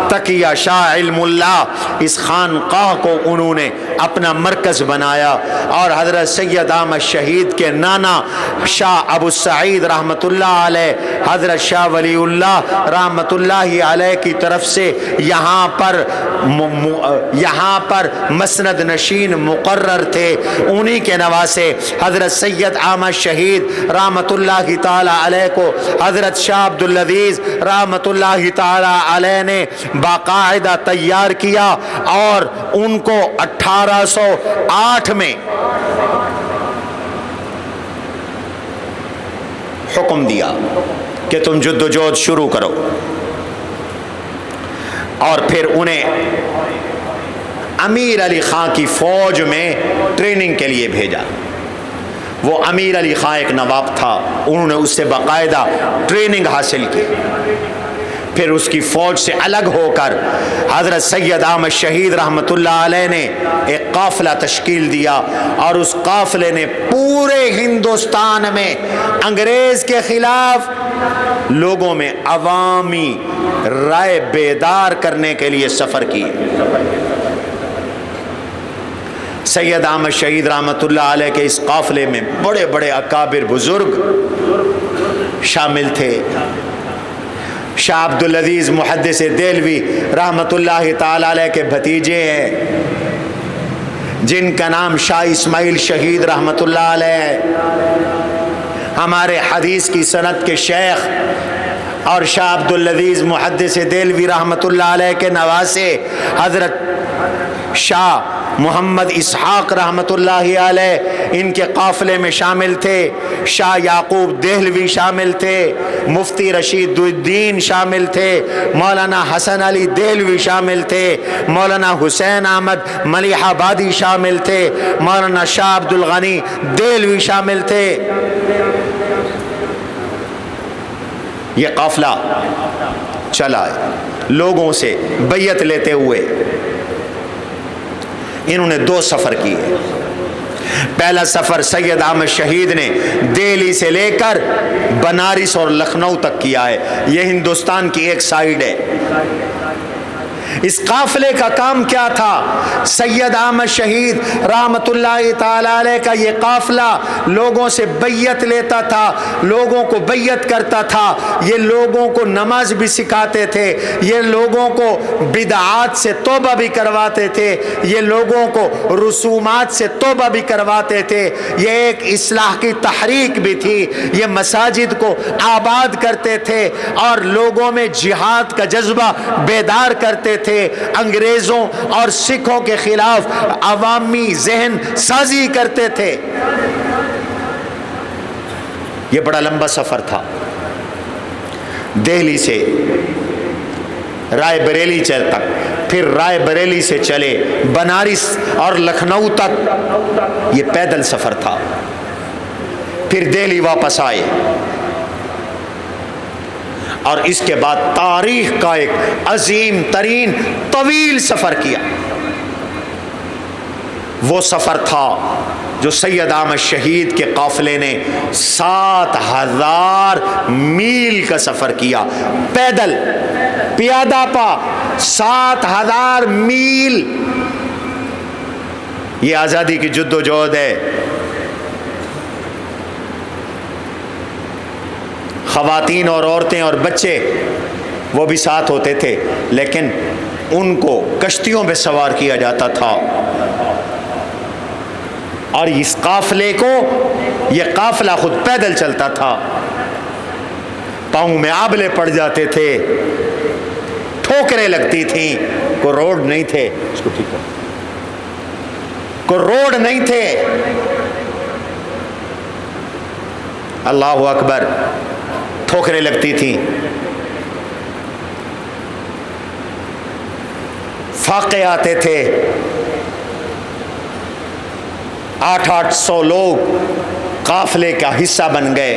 S1: تقیہ شاہ علم اللہ۔ اس خانقاہ کو انہوں نے اپنا مرکز بنایا، اور حضرت سید احمد شہید کے نانا شاہ ابو سعید رحمت اللہ علیہ حضرت شاہ ولی اللہ رحمت اللہ علیہ کی طرف سے یہاں پر مسند نشین مقرر تھے۔ انہی کے نواسے حضرت سید احمد شہید رحمت اللہ تعالی علیہ کو حضرت شاہ عبدالعزیز رحمت اللہ تعالی علیہ نے باقاعدہ تیار کیا، اور ان کو 1808 میں حکم دیا کہ تم جد و جہد شروع کرو، اور پھر انہیں امیر علی خان کی فوج میں ٹریننگ کے لیے بھیجا۔ وہ امیر علی خان ایک نواب تھا، انہوں نے اس سے باقاعدہ ٹریننگ حاصل کی۔ پھر اس کی فوج سے الگ ہو کر حضرت سید احمد شہید رحمت اللہ علیہ نے ایک قافلہ تشکیل دیا، اور اس قافلے نے پورے ہندوستان میں انگریز کے خلاف لوگوں میں عوامی رائے بیدار کرنے کے لیے سفر کی۔ سید احمد شہید رحمت اللہ علیہ کے اس قافلے میں بڑے بڑے اکابر بزرگ شامل تھے۔ شاہ عبدالعزیز محدث دہلوی رحمۃ اللہ تعالی علیہ کے بھتیجے ہیں، جن کا نام شاہ اسماعیل شہید رحمۃ اللہ علیہ ہے، ہمارے حدیث کی سند کے شیخ، اور شاہ عبدالعزیز محدث دہلوی رحمۃ اللہ علیہ کے نواسے حضرت شاہ محمد اسحاق رحمۃ اللہ علیہ ان کے قافلے میں شامل تھے۔ شاہ یعقوب دہلوی شامل تھے، مفتی رشید الدین شامل تھے، مولانا حسن علی دہلوی شامل تھے، مولانا حسین احمد ملیح آبادی شامل تھے، مولانا شاہ عبد الغنی دہلوی شامل تھے۔ یہ قافلہ چلا لوگوں سے بیعت لیتے ہوئے۔ انہوں نے 2 سفر کیے۔ پہلا سفر سید احمد شہید نے دہلی سے لے کر بنارس اور لکھنؤ تک کیا ہے، یہ ہندوستان کی ایک سائیڈ ہے۔ اس قافلے کا کام کیا تھا؟ سید احمد شہید رحمت اللہ تعالی علیہ کا یہ قافلہ لوگوں سے بیعت لیتا تھا، لوگوں کو بیعت کرتا تھا، یہ لوگوں کو نماز بھی سکھاتے تھے، یہ لوگوں کو بدعات سے توبہ بھی کرواتے تھے، یہ لوگوں کو رسومات سے توبہ بھی کرواتے تھے، یہ ایک اصلاح کی تحریک بھی تھی، یہ مساجد کو آباد کرتے تھے اور لوگوں میں جہاد کا جذبہ بیدار کرتے تھے، انگریزوں اور سکھوں کے خلاف عوامی ذہن سازی کرتے تھے۔ یہ بڑا لمبا سفر تھا، دہلی سے رائے بریلی تک، پھر رائے بریلی سے چلے بنارس اور لکھنؤ تک، یہ پیدل سفر تھا، پھر دہلی واپس آئے، اور اس کے بعد تاریخ کا ایک عظیم ترین طویل سفر کیا۔ وہ سفر تھا جو سید احمد شہید کے قافلے نے 7000 میل کا سفر کیا، پیدل پیادہ پا 7000 میل۔ یہ آزادی کی جد و جہد ہے۔ خواتین اور عورتیں اور بچے وہ بھی ساتھ ہوتے تھے، لیکن ان کو کشتیوں پہ سوار کیا جاتا تھا، اور اس قافلے کو، یہ قافلہ خود پیدل چلتا تھا، پاؤں میں آبلے پڑ جاتے تھے، ٹھوکریں لگتی تھیں، کوئی روڈ نہیں تھے، اس کو ٹھیک کر، کوئی روڈ نہیں تھے۔ اللہ اکبر، ٹھوکریں لگتی تھیں، فاقے آتے تھے، 800 لوگ قافلے کا حصہ بن گئے۔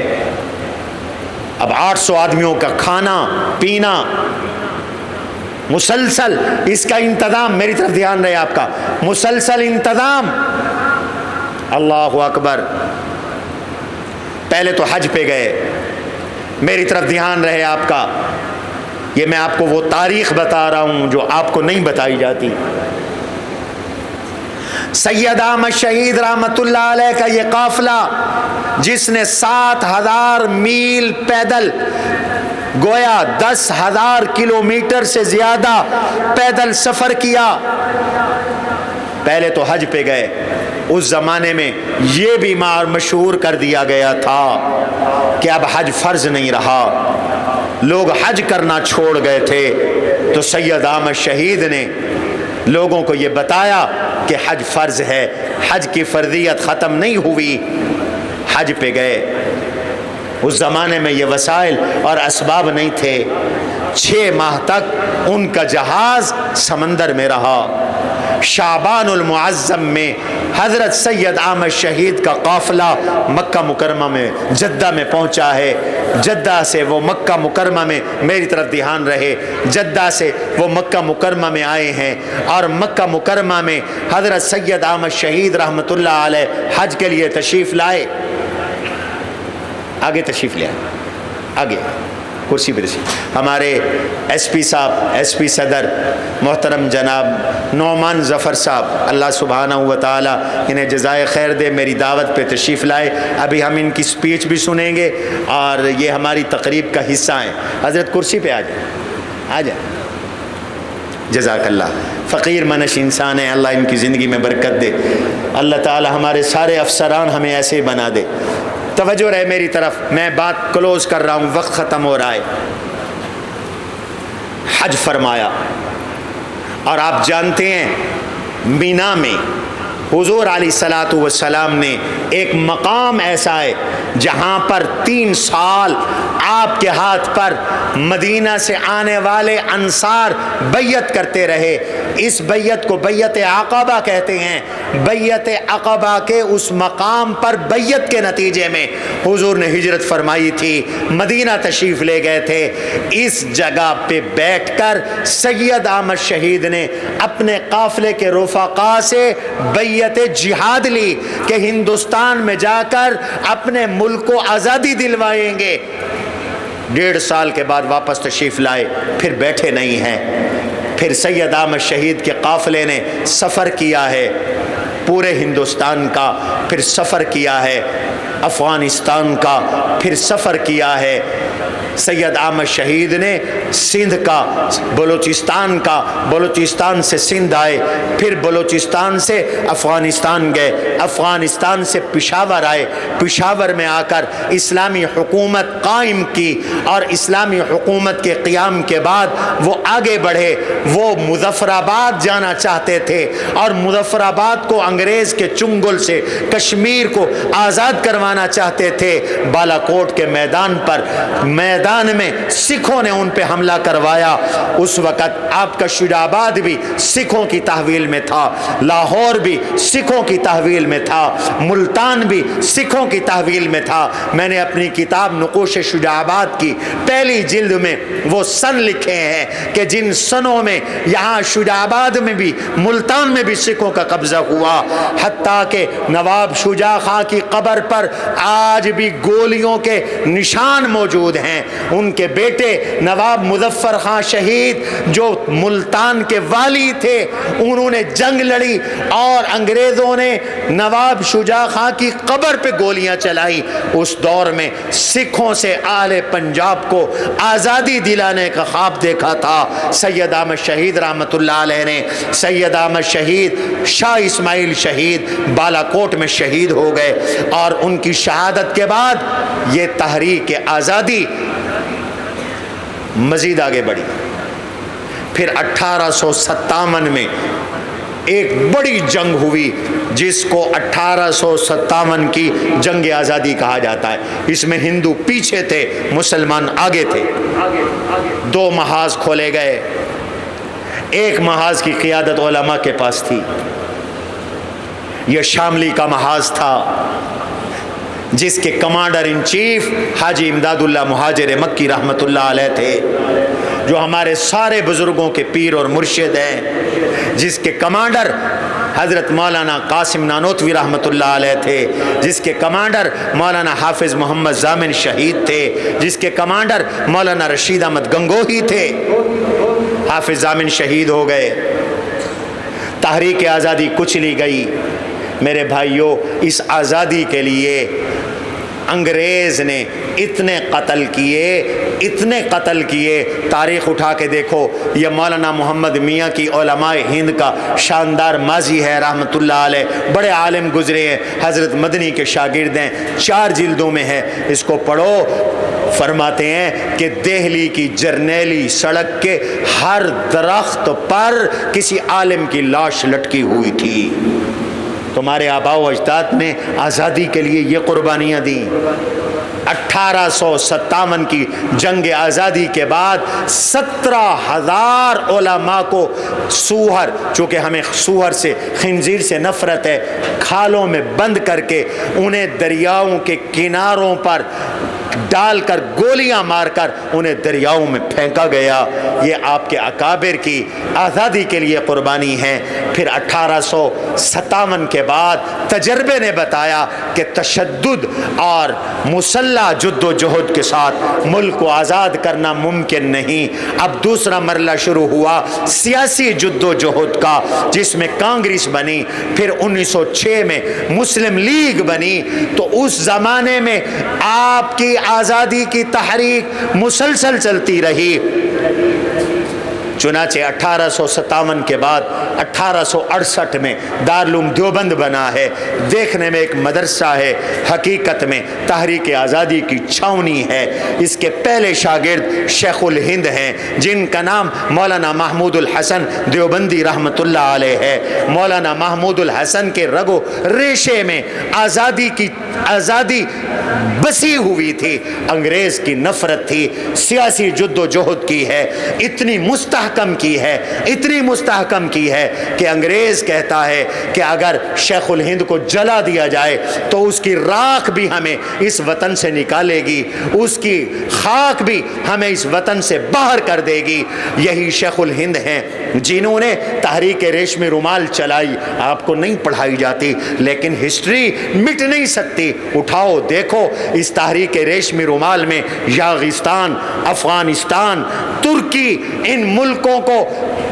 S1: اب 800 آدمیوں کا کھانا پینا مسلسل، اس کا انتظام، میری طرف دھیان رہے آپ کا، مسلسل انتظام۔ اللہ اکبر۔ پہلے تو حج پہ گئے، میری طرف دھیان رہے آپ کا، یہ میں آپ کو وہ تاریخ بتا رہا ہوں جو آپ کو نہیں بتائی جاتی۔ سید احمد شہید رحمت اللہ علیہ کا یہ قافلہ جس نے 7000 میل پیدل، گویا 10,000 کلومیٹر سے زیادہ پیدل سفر کیا۔ پہلے تو حج پہ گئے، اس زمانے میں یہ بھی مشہور کر دیا گیا تھا کہ اب حج فرض نہیں رہا، لوگ حج کرنا چھوڑ گئے تھے، تو سید احمد شہید نے لوگوں کو یہ بتایا کہ حج فرض ہے، حج کی فرضیت ختم نہیں ہوئی، حج پہ گئے۔ اس زمانے میں یہ وسائل اور اسباب نہیں تھے، 6 ماہ تک ان کا جہاز سمندر میں رہا۔ شعبان المعظم میں حضرت سید احمد شہید کا قافلہ مکہ مکرمہ میں، جدہ میں پہنچا ہے۔ جدہ سے وہ مکہ مکرمہ میں، میری طرف دھیان رہے، جدہ سے وہ مکہ مکرمہ میں آئے ہیں، اور مکہ مکرمہ میں حضرت سید احمد شہید رحمت اللہ علیہ حج کے لیے تشریف لائے۔ آگے تشریف لے آئے، آگے کرسی پہ ہمارے ایس پی صاحب، ایس پی صدر محترم جناب نعمان ظفر صاحب، اللہ سبحانہ و تعالیٰ انہیں جزائے خیر دے، میری دعوت پہ تشریف لائے۔ ابھی ہم ان کی سپیچ بھی سنیں گے اور یہ ہماری تقریب کا حصہ ہیں۔ حضرت کرسی پہ آ جائیں، آ جائیں۔ جزاک اللہ، فقیر منش انسان ہیں، اللہ ان کی زندگی میں برکت دے، اللہ تعالی ہمارے سارے افسران ہمیں ایسے بنا دے۔ توجہ رہے میری طرف، میں بات کلوز کر رہا ہوں، وقت ختم ہو رہا ہے۔ حج فرمایا، اور آپ جانتے ہیں مینا میں حضور علیہ الصلاۃ والسلام نے ایک مقام ایسا ہے جہاں پر 3 سال آپ کے ہاتھ پر مدینہ سے آنے والے انصار بیعت کرتے رہے۔ اس بیعت کو بیعت عقبہ کہتے ہیں۔ بیعت عقبہ کے اس مقام پر بیعت کے نتیجے میں حضور نے ہجرت فرمائی تھی، مدینہ تشریف لے گئے تھے۔ اس جگہ پہ بیٹھ کر سید احمد شہید نے اپنے قافلے کے رفقا سے بیعت جہاد لی کہ ہندوستان میں جا کر اپنے ملک کو آزادی دلوائیں گے۔ 1.5 سال کے بعد واپس تشریف لائے، پھر بیٹھے نہیں ہیں۔ پھر سید احمد شہید کے قافلے نے سفر کیا ہے پورے ہندوستان کا، پھر سفر کیا ہے افغانستان کا، پھر سفر کیا ہے سید احمد شہید نے سندھ کا، بلوچستان کا، بلوچستان سے سندھ آئے، پھر بلوچستان سے افغانستان گئے، افغانستان سے پشاور آئے، پشاور میں آ کر اسلامی حکومت قائم کی، اور اسلامی حکومت کے قیام کے بعد وہ آگے بڑھے۔ وہ مظفر آباد جانا چاہتے تھے اور مظفر آباد کو انگریز کے چنگل سے کشمیر کو آزاد کروانا چاہتے تھے۔ بالا کوٹ کے میدان پر، میدان میں سکھوں نے ان پہ حملہ کروایا۔ اس وقت آپ کا شجاع آباد بھی سکھوں کی تحویل میں تھا، لاہور بھی سکھوں کی تحویل میں تھا، ملتان بھی سکھوں کی تحویل میں تھا۔ میں نے اپنی کتاب نقوش شجاع آباد کی پہلی جلد میں وہ سن لکھے ہیں کہ جن سنوں میں یہاں شجاع آباد میں بھی ملتان میں بھی سکھوں کا قبضہ ہوا، حتیٰ کہ نواب شجاع خان کی قبر پر آج بھی گولیوں کے نشان موجود ہیں۔ ان کے بیٹے نواب مظفر خان شہید جو ملتان کے والی تھے، انہوں نے جنگ لڑی اور انگریزوں نے نواب شجاع خان کی قبر پہ گولیاں چلائی۔ اس دور میں سکھوں سے اہل پنجاب کو آزادی دلانے کا خواب دیکھا تھا سید احمد شہید رحمۃ اللہ علیہ نے۔ سید احمد شہید شاہ اسماعیل شہید بالا کوٹ میں شہید ہو گئے، اور ان کی شہادت کے بعد یہ تحریک آزادی مزید آگے بڑھی۔ پھر 1857 میں ایک بڑی جنگ ہوئی جس کو 1857 کی جنگ آزادی کہا جاتا ہے۔ اس میں ہندو پیچھے تھے، مسلمان آگے تھے۔ 2 محاذ کھولے گئے۔ ایک محاذ کی قیادت علماء کے پاس تھی، یہ شاملی کا محاذ تھا جس کے کمانڈر ان چیف حاجی امداد اللہ مہاجر مکی رحمۃ اللہ علیہ تھے، جو ہمارے سارے بزرگوں کے پیر اور مرشد ہیں، جس کے کمانڈر حضرت مولانا قاسم نانوتوی رحمۃ اللہ علیہ تھے، جس کے کمانڈر مولانا حافظ محمد ضامن شہید تھے، جس کے کمانڈر مولانا رشید احمد گنگوہی تھے۔ حافظ ضامن شہید ہو گئے، تحریک آزادی کچلی گئی۔ میرے بھائیوں، اس آزادی کے لیے انگریز نے اتنے قتل کیے، تاریخ اٹھا کے دیکھو۔ یہ مولانا محمد میاں کی علماء ہند کا شاندار ماضی ہے رحمۃ اللہ علیہ، بڑے عالم گزرے ہیں، حضرت مدنی کے شاگرد ہیں، 4 جلدوں میں ہے، اس کو پڑھو۔ فرماتے ہیں کہ دہلی کی جرنیلی سڑک کے ہر درخت پر کسی عالم کی لاش لٹکی ہوئی تھی۔ تمہارے آباء و اجداد نے آزادی کے لیے یہ قربانیاں دیں۔ 1857 کی جنگ آزادی کے بعد 17,000 علماء کو سوہر، چونکہ ہمیں سوہر سے، خنزیر سے نفرت ہے، کھالوں میں بند کر کے انہیں دریاؤں کے کناروں پر ڈال کر گولیاں مار کر انہیں دریاؤں میں پھینکا گیا۔ یہ آپ کے اکابر کی آزادی کے لیے قربانی ہے۔ پھر 1857 کے بعد تجربے نے بتایا کہ تشدد اور مسلح جد و جہد کے ساتھ ملک کو آزاد کرنا ممکن نہیں۔ اب دوسرا مرحلہ شروع ہوا سیاسی جد و جہد کا، جس میں کانگریس بنی، پھر 1906 میں مسلم لیگ بنی۔ تو اس زمانے میں آپ کی آزادی کی تحریک مسلسل چلتی رہی۔ چنانچہ 1857 کے بعد 1868 میں دارالعلوم دیوبند بنا ہے۔ دیکھنے میں ایک مدرسہ ہے، حقیقت میں تحریک آزادی کی چھاونی ہے۔ اس کے پہلے شاگرد شیخ الہند ہیں، جن کا نام مولانا محمود الحسن دیوبندی رحمۃ اللہ علیہ ہے۔ مولانا محمود الحسن کے رگ و ریشے میں آزادی بسی ہوئی تھی، انگریز کی نفرت تھی، سیاسی جد و جہد کی ہے، اتنی مستحکم کی ہے کہ انگریز کہتا ہے کہ اگر شیخ الہند کو جلا دیا جائے تو اس کی راکھ بھی ہمیں اس وطن سے نکالے گی، اس کی خاک بھی ہمیں اس وطن سے باہر کر دے گی۔ یہی شیخ الہند ہیں جنہوں نے تحریک ریشمی رومال چلائی۔ آپ کو نہیں پڑھائی جاتی، لیکن ہسٹری مٹ نہیں سکتی۔ اٹھاؤ دیکھو، اس تحریک ریشمی رومال میں یاغستان، افغانستان، ترکی، ان ملکوں کو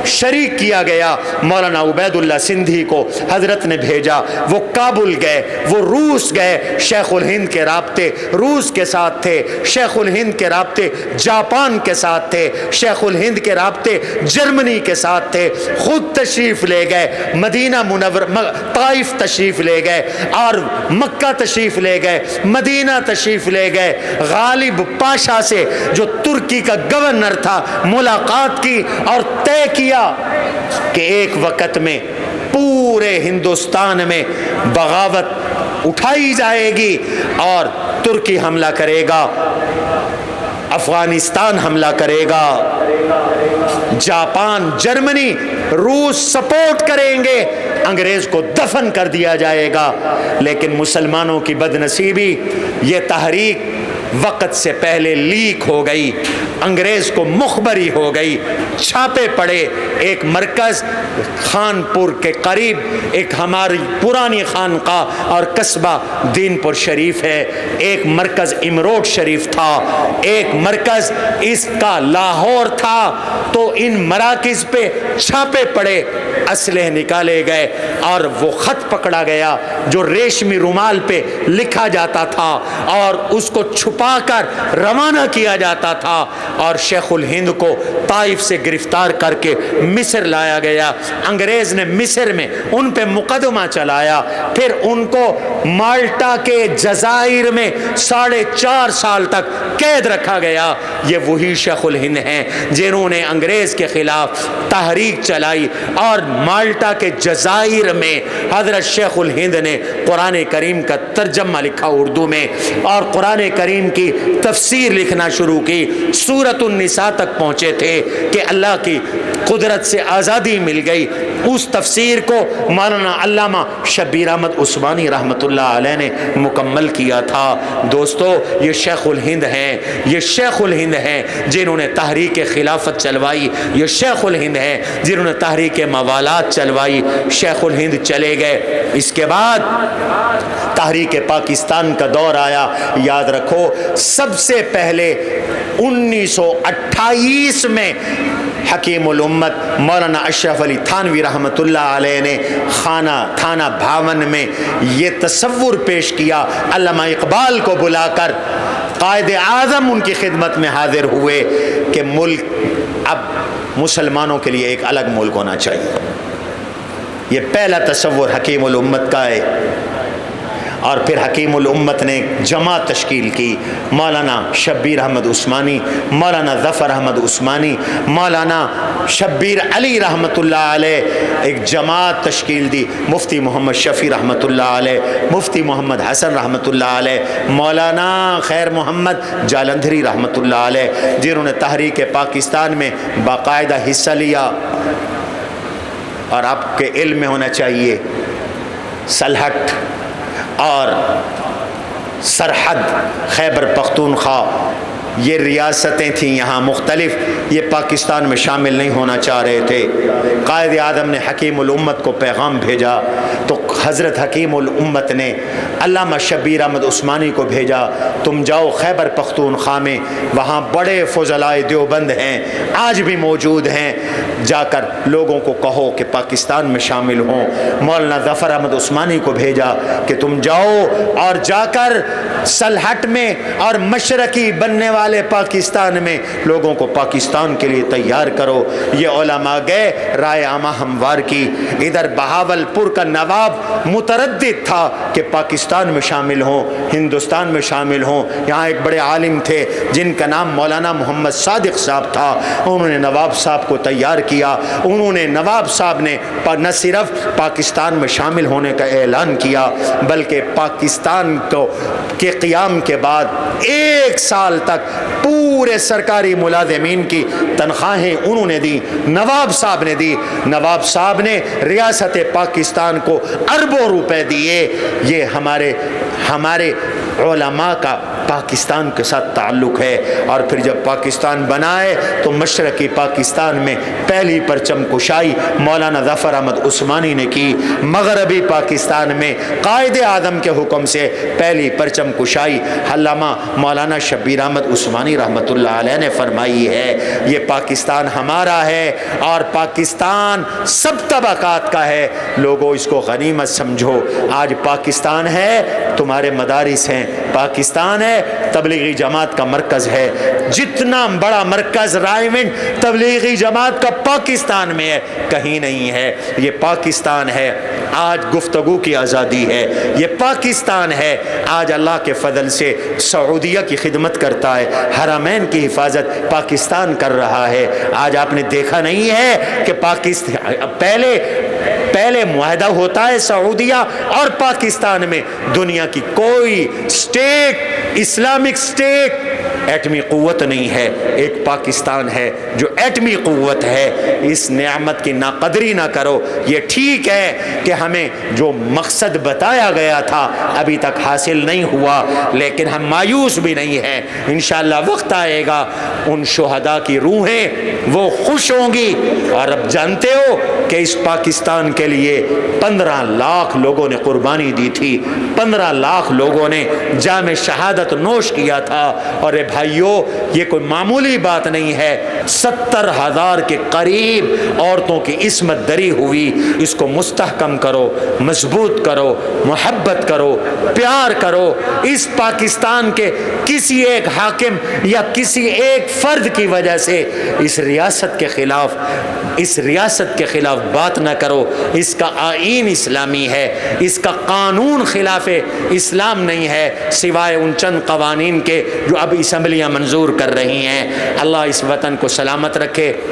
S1: شریک کیا گیا۔ مولانا عبید اللہ سندھی کو حضرت نے بھیجا، وہ کابل گئے، وہ روس گئے، شیخ الہند کے رابطے روس کے ساتھ تھے، شیخ الہند کے رابطے جاپان کے ساتھ تھے، شیخ الہند کے رابطے جرمنی کے ساتھ تھے۔ خود تشریف لے گئے مدینہ منورہ، طائف تشریف لے گئے، اور مکہ تشریف لے گئے، مدینہ تشریف لے گئے۔ غالب پاشا سے جو ترکی کا گورنر تھا ملاقات کی اور طے کیا کہ ایک وقت میں پورے ہندوستان میں بغاوت اٹھائی جائے گی اور ترکی حملہ کرے گا، افغانستان حملہ کرے گا، جاپان، جرمنی، روس سپورٹ کریں گے، انگریز کو دفن کر دیا جائے گا۔ لیکن مسلمانوں کی بد نصیبی، یہ تحریک وقت سے پہلے لیک ہو گئی، انگریز کو مخبری ہو گئی، چھاپے پڑے۔ ایک مرکز خانپور کے قریب ایک ہماری پرانی خانقاہ اور قصبہ دین پور شریف ہے، ایک مرکز امروڈ شریف تھا، ایک مرکز اس کا لاہور تھا۔ تو ان مراکز پہ چھاپے پڑے، اسلحے نکالے گئے، اور وہ خط پکڑا گیا جو ریشمی رومال پہ لکھا جاتا تھا اور اس کو چھپا کر روانہ کیا جاتا تھا، اور شیخ الہند کو طائف سے گرفتار کر کے مصر لایا گیا۔ انگریز نے مصر میں ان پہ مقدمہ چلایا، پھر ان کو مالٹا کے جزائر میں 4.5 سال تک قید رکھا گیا۔ یہ وہی شیخ الہند ہیں جنہوں نے انگریز کے خلاف تحریک چلائی، اور مالٹا کے جزائر میں حضرت شیخ الہند نے قرآن کریم کا ترجمہ لکھا اردو میں، اور قرآن کریم کی تفسیر لکھنا شروع کی، سورۃ النساء تک پہنچے تھے کہ اللہ کی قدرت سے آزادی مل گئی۔ اس تفسیر کو مولانا علامہ شبیر احمد عثمانی رحمۃ اللہ علیہ نے مکمل کیا تھا۔ دوستو، یہ شیخ الہند ہیں، یہ شیخ الہند ہیں جنہوں نے تحریک خلافت چلوائی، یہ شیخ الہند ہیں جنہوں نے تحریک موالات چلوائی۔ شیخ الہند چلے گئے، اس کے بعد تحریک پاکستان کا دور آیا۔ یاد رکھو، سب سے پہلے 1928 میں حکیم الامت مولانا اشرف علی تھانوی رحمۃ اللہ علیہ نے تھانہ بھاون میں یہ تصور پیش کیا، علامہ اقبال کو بلا کر قائد اعظم ان کی خدمت میں حاضر ہوئے کہ ملک اب مسلمانوں کے لیے ایک الگ ملک ہونا چاہیے۔ یہ پہلا تصور حکیم الامت کا ہے۔ اور پھر حکیم الامت نے جماعت تشکیل کی، مولانا شبیر احمد عثمانی، مولانا ظفر احمد عثمانی، مولانا شبیر علی رحمۃ اللہ علیہ، ایک جماعت تشکیل دی، مفتی محمد شفیع رحمۃ اللہ علیہ، مفتی محمد حسن رحمۃ اللہ علیہ، مولانا خیر محمد جالندھری رحمۃ اللہ علیہ، جنہوں نے تحریک پاکستان میں باقاعدہ حصہ لیا۔ اور آپ کے علم میں ہونا چاہیے، سلہٹ اور سرحد خیبر پختونخوا، یہ ریاستیں تھیں یہاں مختلف، یہ پاکستان میں شامل نہیں ہونا چاہ رہے تھے۔ قائد اعظم نے حکیم الامت کو پیغام بھیجا تو حضرت حکیم الامت نے علامہ شبیر احمد عثمانی کو بھیجا، تم جاؤ خیبر پختونخوا میں، وہاں بڑے فضلائے دیوبند ہیں، آج بھی موجود ہیں، جا کر لوگوں کو کہو کہ پاکستان میں شامل ہوں۔ مولانا ظفر احمد عثمانی کو بھیجا کہ تم جاؤ اور جا کر سلہٹ میں اور مشرقی بننے والے پاکستان میں لوگوں کو پاکستان کے لیے تیار کرو۔ یہ علماء گئے، رائے عامہ ہموار کی۔ ادھر بہاول پور کا نواب متردد تھا کہ پاکستان میں شامل ہوں، ہندوستان میں شامل ہوں۔ یہاں ایک بڑے عالم تھے جن کا نام مولانا محمد صادق صاحب تھا، انہوں نے نواب صاحب کو تیار کیا۔ انہوں نے نواب صاحب نے نہ صرف پاکستان میں شامل ہونے کا اعلان کیا بلکہ پاکستان کے قیام کے بعد 1 سال تک پورے سرکاری ملازمین کی تنخواہیں انہوں نے دی، نواب صاحب نے دی۔ نواب صاحب نے ریاست پاکستان کو اربوں روپے دیے۔ یہ ہمارے علماء کا پاکستان کے ساتھ تعلق ہے۔ اور پھر جب پاکستان بنائے تو مشرقی پاکستان میں پہلی پرچم کشائی مولانا ظفر احمد عثمانی نے کی، مغربی پاکستان میں قائد اعظم کے حکم سے پہلی پرچم کشائی علامہ مولانا شبیر احمد عثمانی رحمۃ اللہ علیہ نے فرمائی ہے۔ یہ پاکستان ہمارا ہے اور پاکستان سب طبقات کا ہے، لوگوں اس کو غنیمت سمجھو۔ آج پاکستان ہے، تمہارے مدارس ہیں، پاکستان ہے، تبلیغی جماعت کا مرکز ہے۔ جتنا بڑا مرکز رائمنڈ تبلیغی جماعت کا پاکستان میں ہے، کہیں نہیں ہے۔ یہ پاکستان ہے، آج گفتگو کی آزادی ہے۔ یہ پاکستان ہے، آج اللہ کے فضل سے سعودیہ کی خدمت کرتا ہے، حرمین کی حفاظت پاکستان کر رہا ہے۔ آج آپ نے دیکھا نہیں ہے کہ پاکستان پہلے معاہدہ ہوتا ہے سعودیہ اور پاکستان میں، دنیا کی کوئی اسٹیٹ، اسلامک اسٹیٹ ایٹمی قوت نہیں ہے، ایک پاکستان ہے جو ایٹمی قوت ہے۔ اس نعمت کی ناقدری نہ کرو۔ یہ ٹھیک ہے کہ ہمیں جو مقصد بتایا گیا تھا ابھی تک حاصل نہیں ہوا، لیکن ہم مایوس بھی نہیں ہیں۔ انشاءاللہ وقت آئے گا، ان شہداء کی روحیں وہ خوش ہوں گی۔ اور اب جانتے ہو کہ اس پاکستان کے لیے 15 لاکھ لوگوں نے قربانی دی تھی، 15 لاکھ لوگوں نے جام شہادت نوش کیا تھا۔ اور اے بھائیو، یہ کوئی معمولی بات نہیں ہے۔ 70,000 کے قریب عورتوں کی عصمت دری ہوئی۔ اس کو مستحکم کرو، مضبوط کرو، محبت کرو، پیار کرو۔ اس پاکستان کے کسی ایک حاکم یا کسی ایک فرد کی وجہ سے اس ریاست کے خلاف بات نہ کرو۔ اس کا آئین اسلامی ہے، اس کا قانون خلاف اسلام نہیں ہے، سوائے ان چند قوانین کے جو اب اسمبلیاں منظور کر رہی ہیں۔ اللہ اس وطن کو سلامت رکھے،